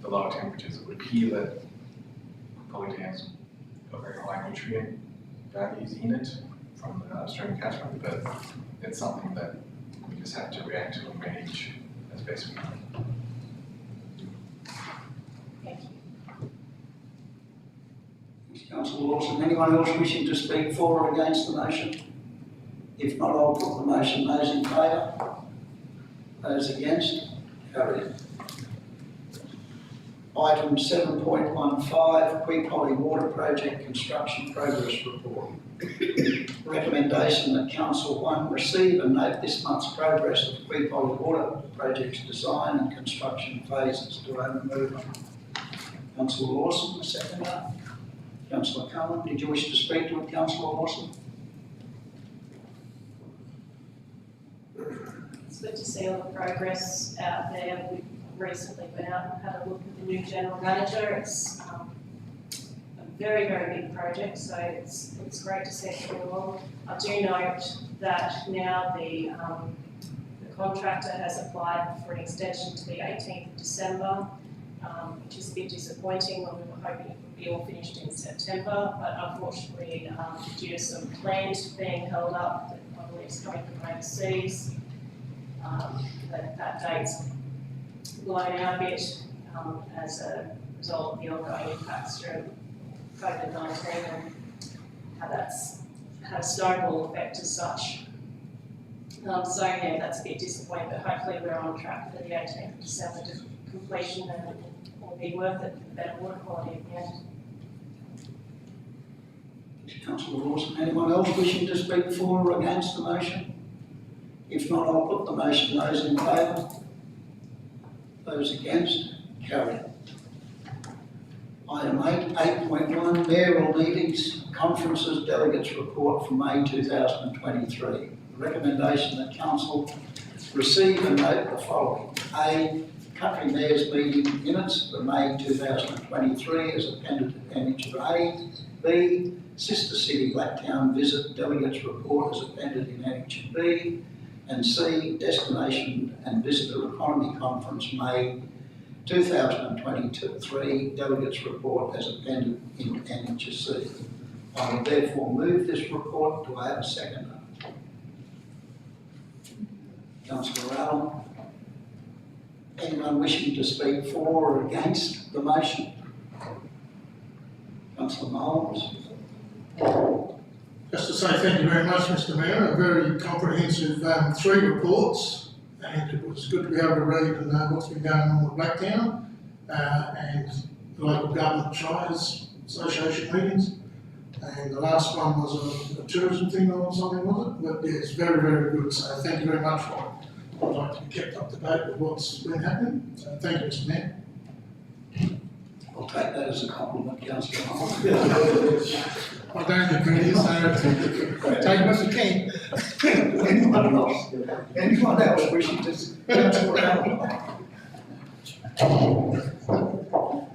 lower temperatures. It would appear that polydams got very high nutrient values in it from the upstream catchment, but it's something that we just have to react to and manage as best we can. Thank you. Councillor Lawson, anyone else wishing to speak for or against the motion? If not, I'll put the motion. Those in favour? Those against? Carried. Item 7.15, Queepolly Water Project Construction Progress Report. Recommendation that Council 1 receive and note this month's progress of Queepolly Water Project's design and construction phases. Do I have a mover? Councillor Lawson, a seconder. Councillor Cullen, did you wish to speak to it, Councillor Lawson? It's good to see all the progress out there. We've recently been out and had a look at the new general manager. It's a very, very big project, so it's great to see it going along. I do note that now the contractor has applied for an extension to the 18th of December, which is a bit disappointing when we were hoping it would be all finished in September, but unfortunately, due to some plans being held up that I believe is coming from overseas, that date's blown out a bit as a result of the ongoing impacts through COVID-19 and how that's had a snowball effect as such. So yeah, that's a bit disappointing, but hopefully we're on track for the 18th of December to completion and it will be worth it for the better water quality at the end. Councillor Lawson, anyone else wishing to speak for or against the motion? If not, I'll put the motion. Those in favour? Those against? Carried. Item 8.1, mayoral meetings, conferences, delegates report from May 2023. The recommendation that council receive and note the following. A, country mayor's meeting minutes for May 2023 as appended to Annexure A. B, sister city Blacktown visit delegates report as appended in Annexure B. And C, destination and visitor economy conference May 2023 delegates report as appended in Annexure C. I will therefore move this report. Do I have a seconder? Councillor Allen. Anyone wishing to speak for or against the motion? Councillor Miles. Just to say thank you very much, Mr. Mayor, a very comprehensive 3 reports, and it was good to be able to read and know what's been going on with Blacktown and the local government shires association meetings. And the last one was a tourism thing or something, was it? But yeah, it's very, very good, so thank you very much for it. I'd like to be kept up to date with what's been happening, so thank you, Mr. Mayor. I'll take that as a compliment, Councillor Miles. I don't agree, so take it as you can. Anyone else wishing to speak? Councillor Allen.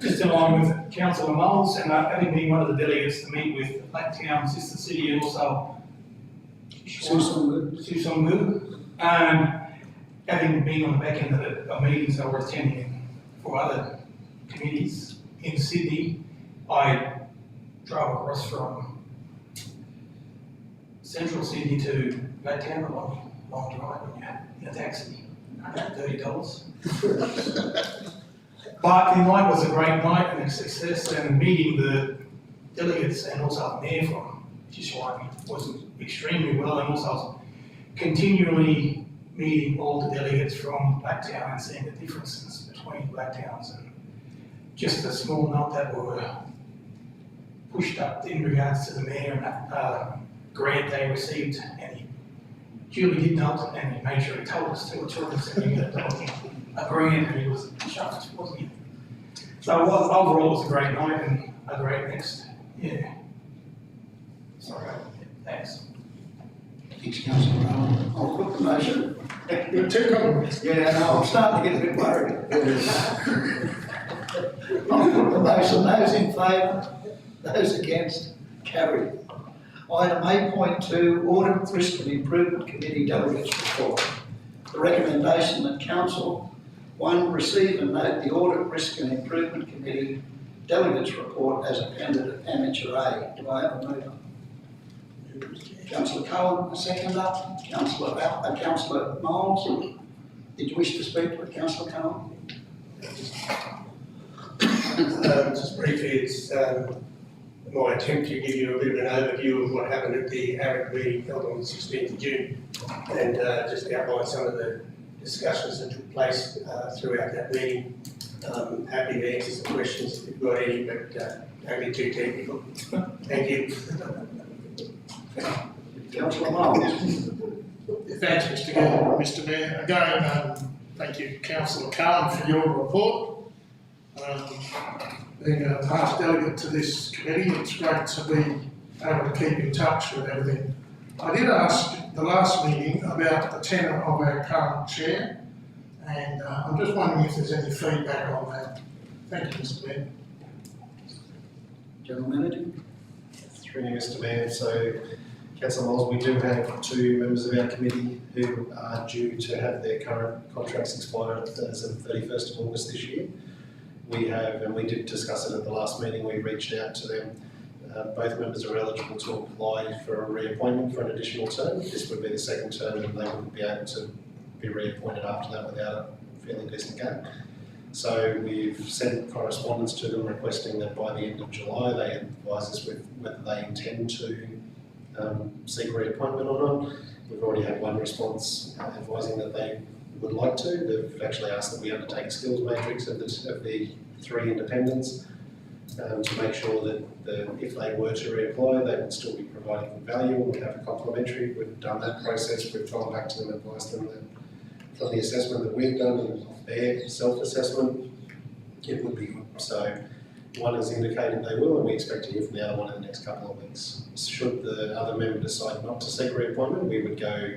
Just in line with Councillor Miles and having been one of the delegates to meet with Blacktown, sister city, and also Susongu, having been on the back end of meetings I was attending for other committees in Sydney, I drove across from central Sydney to Blacktown, a long drive when you're in a taxi, $130. But the night was a great night and a success, and meeting the delegates and also the mayor from Tishowan was extremely well, and also continually meeting all the delegates from Blacktown and seeing the differences between Blacktowns, and just a small note that were pushed up in regards to the mayor and grant they received, and he duly did note, and he made sure he told us to ensure that he got a grant, and he was chuffed, wasn't he? So overall, it was a great night and a great next, yeah. Sorry, thanks. Thanks, councillor Rowan. I'll put the motion. There are two compliments. Yeah, no, I'm starting to get a bit worried. I'll put the motion. Those in favour? Those against? Carried. Item 8.2, Audit, Risk and Improvement Committee Delegates Report. The recommendation that Council, 1, receive and note the Audit, Risk and Improvement Committee Delegates Report as appended at Amateur A. Do I have a mover? Councillor Cohen, a seconder. Councillor Miles, did you wish to speak to it, Councillor Cohen? Just briefly, it's my attempt to give you a bit of an overview of what happened at the ARIC meeting held on the 16th of June, and just outline some of the discussions that took place throughout that meeting. Happy to answer some questions if you've got any, but don't get too technical. Thank you. Councillor Miles. Thanks, Mr. Mayor. Again, thank you, Councillor Cohen, for your report. Being a past delegate to this committee, it's great to be able to keep in touch with everything. I did ask the last meeting about the tenure of our current chair, and I'm just wondering if there's any feedback on that. Thank you, Mr. Mayor. General Manager. Through you, Mr. Mayor. So, Councillor Miles, we do have 2 members of our committee who are due to have their current contracts expire as of 31st of August this year. We have, and we did discuss it at the last meeting, we reached out to them. Both members are eligible to apply for a reappointment for an additional term. This would be the second term, and they wouldn't be able to be reappointed after that without a fairly decent gap. So we've sent correspondence to them requesting that by the end of July they advise us with whether they intend to seek reappointment or not. We've already had one response advising that they would like to. They've actually asked that we undertake a skills matrix of the 3 independents to make sure that if they were to reapply, they would still be providing good value and would have a complementary. We've done that process. We've gone back to them and advised them that from the assessment that we've done and their self-assessment, it would be good. So one has indicated they will, and we expect to hear from the other one in the next couple of weeks. Should the other member decide not to seek reappointment, we would go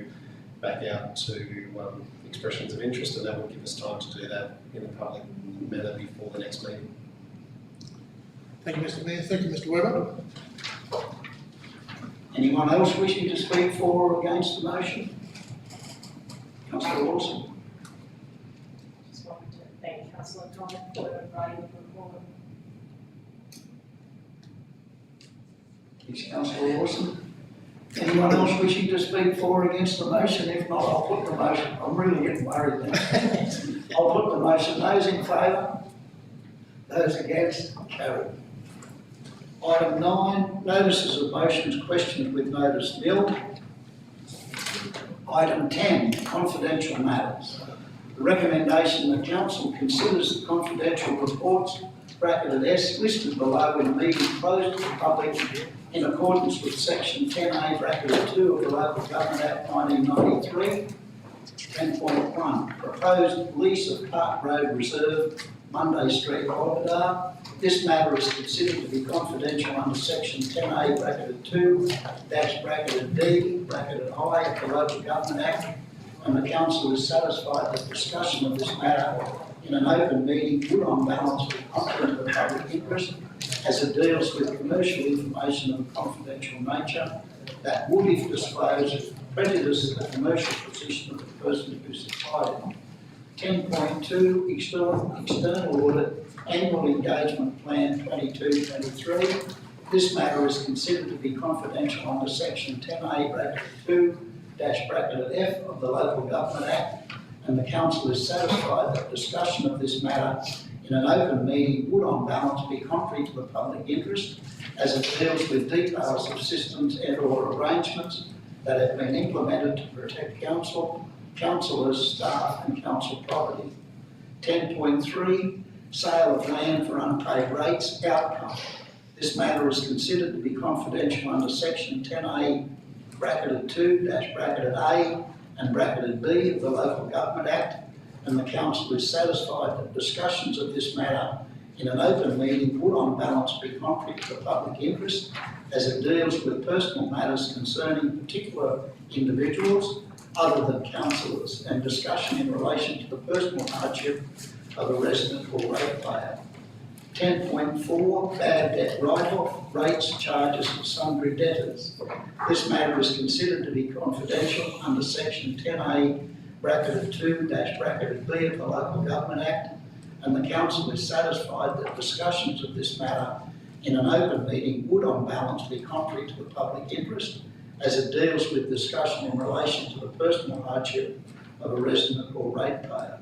back out to expressions of interest, and that would give us time to do that in a public manner before the next meeting. Thank you, Mr. Mayor. Thank you, Mr. Webber. Anyone else wishing to speak for or against the motion? Councillor Lawson. Just wanted to thank Councillor Cohen for writing the report. Thanks, Councillor Lawson. Anyone else wishing to speak for or against the motion? If not, I'll put the motion. I'm really getting worried now. I'll put the motion. Those in favour? Those against? Carried. Item 9, notices of motions questioned with notice nil. Item 10, confidential matters. The recommendation that Council considers the confidential reports, bracketed S, listed below in a meeting closed to the public in accordance with section 10A, bracketed 2 of the Local Government Act 1993, 10.1, proposed lease of Park Road Reserve, Monday Street, Albadar. This matter is considered to be confidential under section 10A, bracketed 2, dash bracketed D, bracketed I of the Local Government Act, and the Council is satisfied that discussion of this matter in an open meeting would on balance be contrary to the public interest, as it deals with commercial information of a confidential nature that would, if disclosed, prejudice the commercial position of the person who supplied it. 10.2, external audit, annual engagement plan 22-23. This matter is considered to be confidential under section 10A bracket 2 dash bracketed F of the Local Government Act, and the council is satisfied that discussion of this matter in an open meeting would on balance be contrary to the public interest, as it deals with details of systems and or arrangements that have been implemented to protect council, councillors, staff and council property. 10.3, sale of land for unpaid rates, outcome. This matter is considered to be confidential under section 10A bracketed 2 dash bracketed A and bracketed B of the Local Government Act, and the council is satisfied that discussions of this matter in an open meeting would on balance be contrary to the public interest, as it deals with personal matters concerning particular individuals other than councillors, and discussion in relation to the personal hardship of a resident or ratepayer. 10.4, bad debt write-off, rates, charges of sundry debtors. This matter is considered to be confidential under section 10A bracketed 2 dash bracketed B of the Local Government Act, and the council is satisfied that discussions of this matter in an open meeting would on balance be contrary to the public interest, as it deals with discussion in relation to the personal hardship of a resident or ratepayer.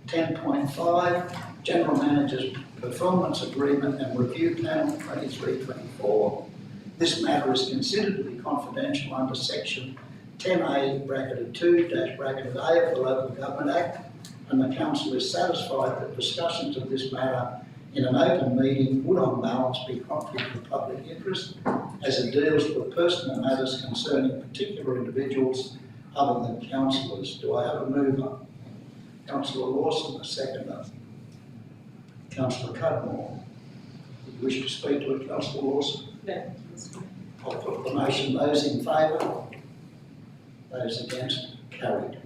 10.5, General Manager's Performance Agreement and Review Panel 23-24. This matter is considered to be confidential under section 10A bracketed 2 dash bracketed A of the Local Government Act, and the council is satisfied that discussions of this matter in an open meeting would on balance be contrary to the public interest, as it deals with personal matters concerning particular individuals other than councillors. Do I have a mover? Councillor Lawson, a seconder. Councillor Cudmore. Do you wish to speak to it, Councillor Lawson? No. I'll put the motion. Those in favour? Those against? Carried.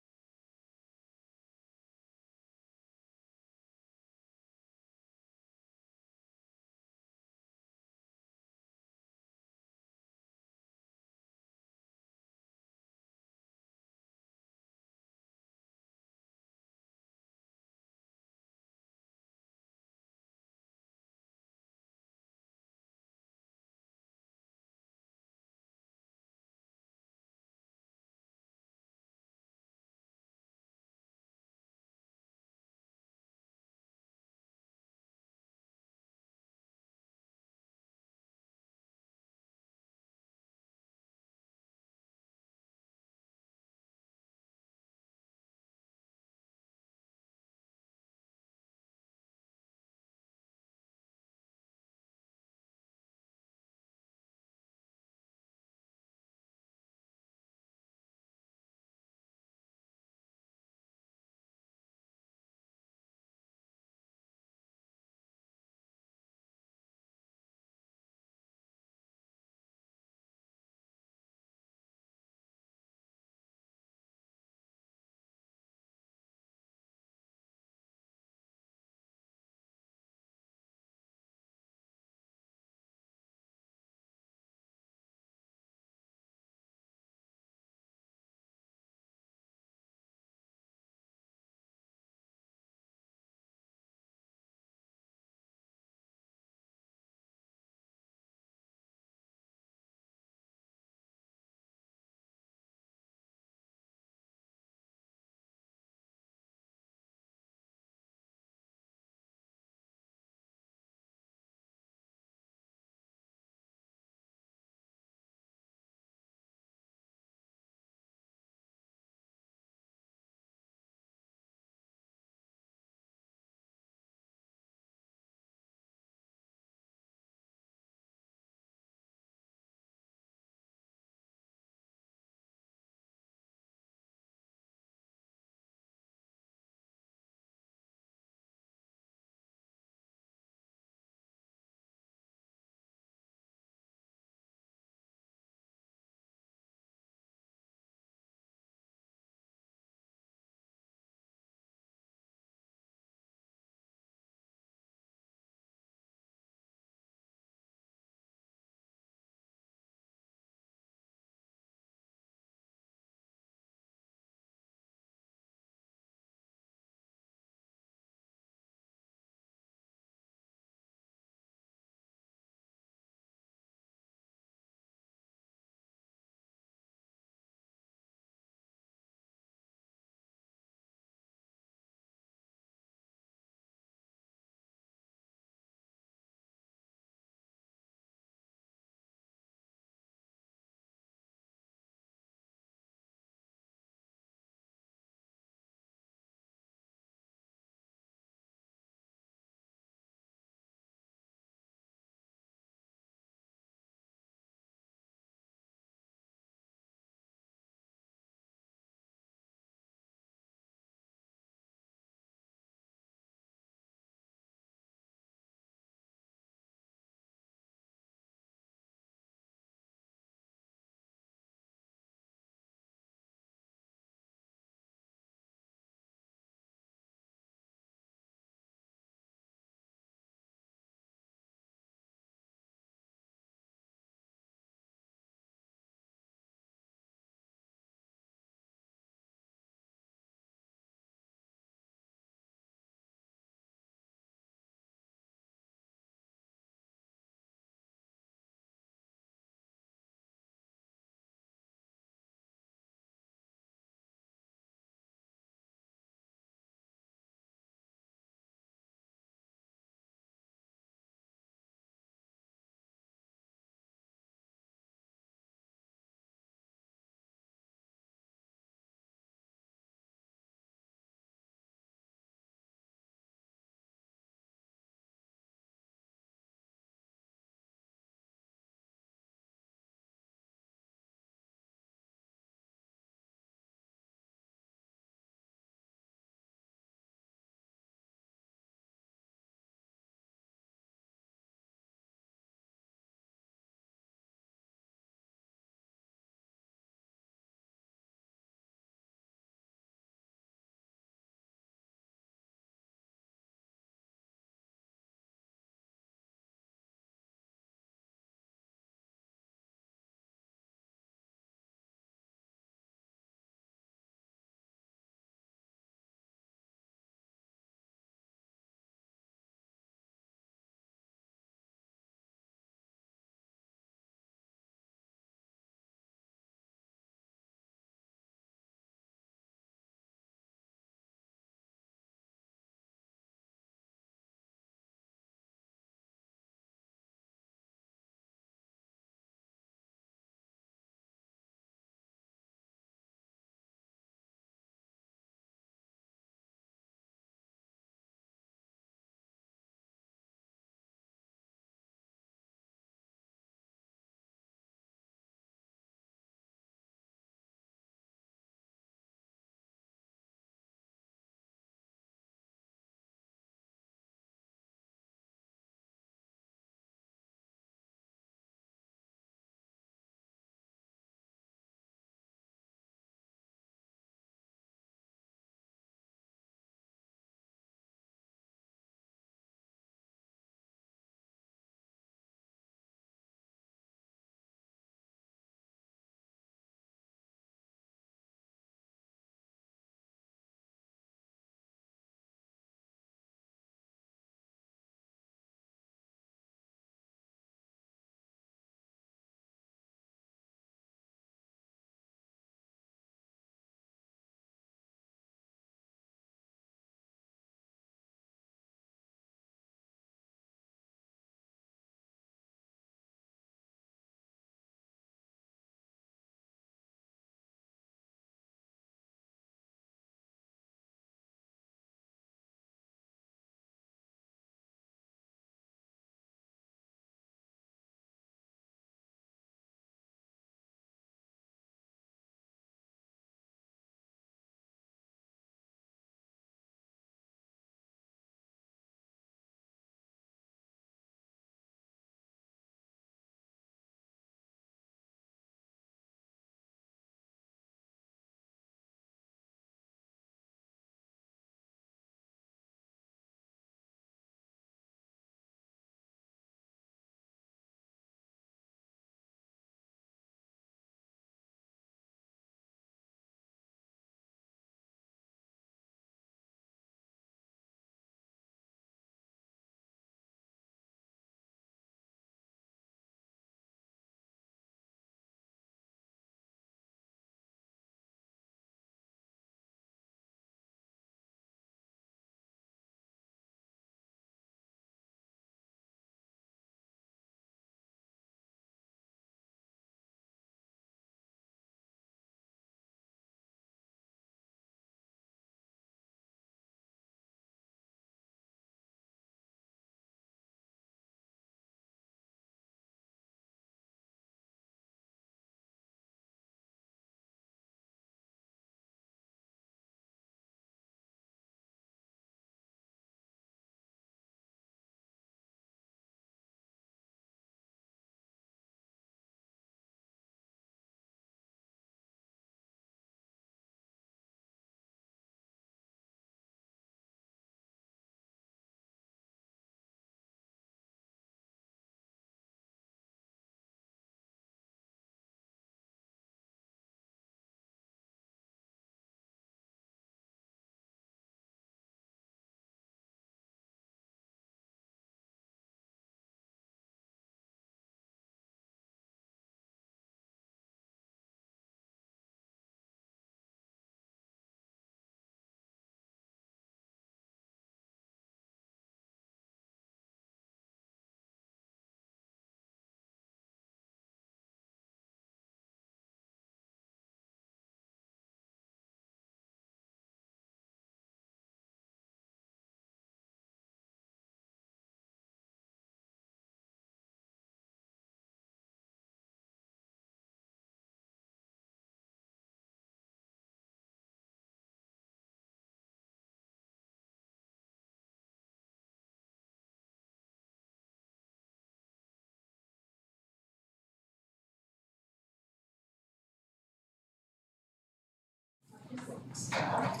Staff.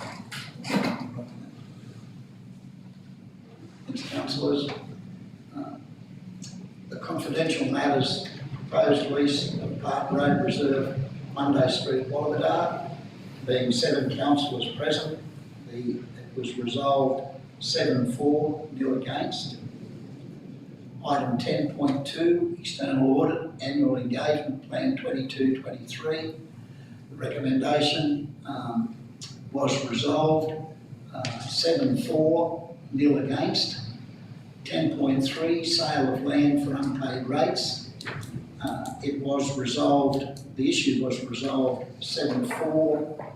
Thanks, councillors. The confidential matters, proposed lease of Park Road Reserve, Monday Street, Wallabadar, being 7 councillors present, it was resolved 7-4, nil against. Item 10.2, external audit, annual engagement plan 22-23. The recommendation was resolved 7-4, nil against. 10.3, sale of land for unpaid rates. It was resolved, the issue was resolved 7-4,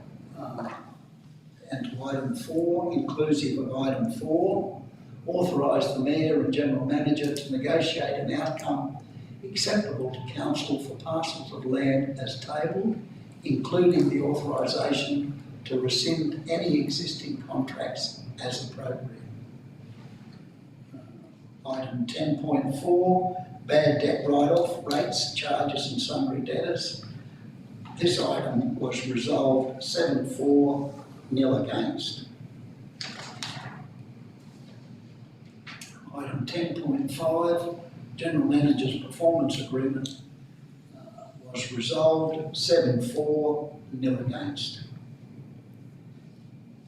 and to item 4, inclusive of item 4, authorise the Mayor and General Manager to negotiate an outcome acceptable to Council for parcels of land as tabled, including the authorisation to rescind any existing contracts as appropriate. Item 10.4, bad debt write-off, rates, charges and sundry debtors. This item was resolved 7-4, nil against. Item 10.5, General Manager's Performance Agreement was resolved 7-4, nil against.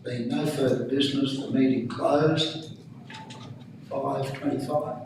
Being no further business, the meeting closed. 5:25.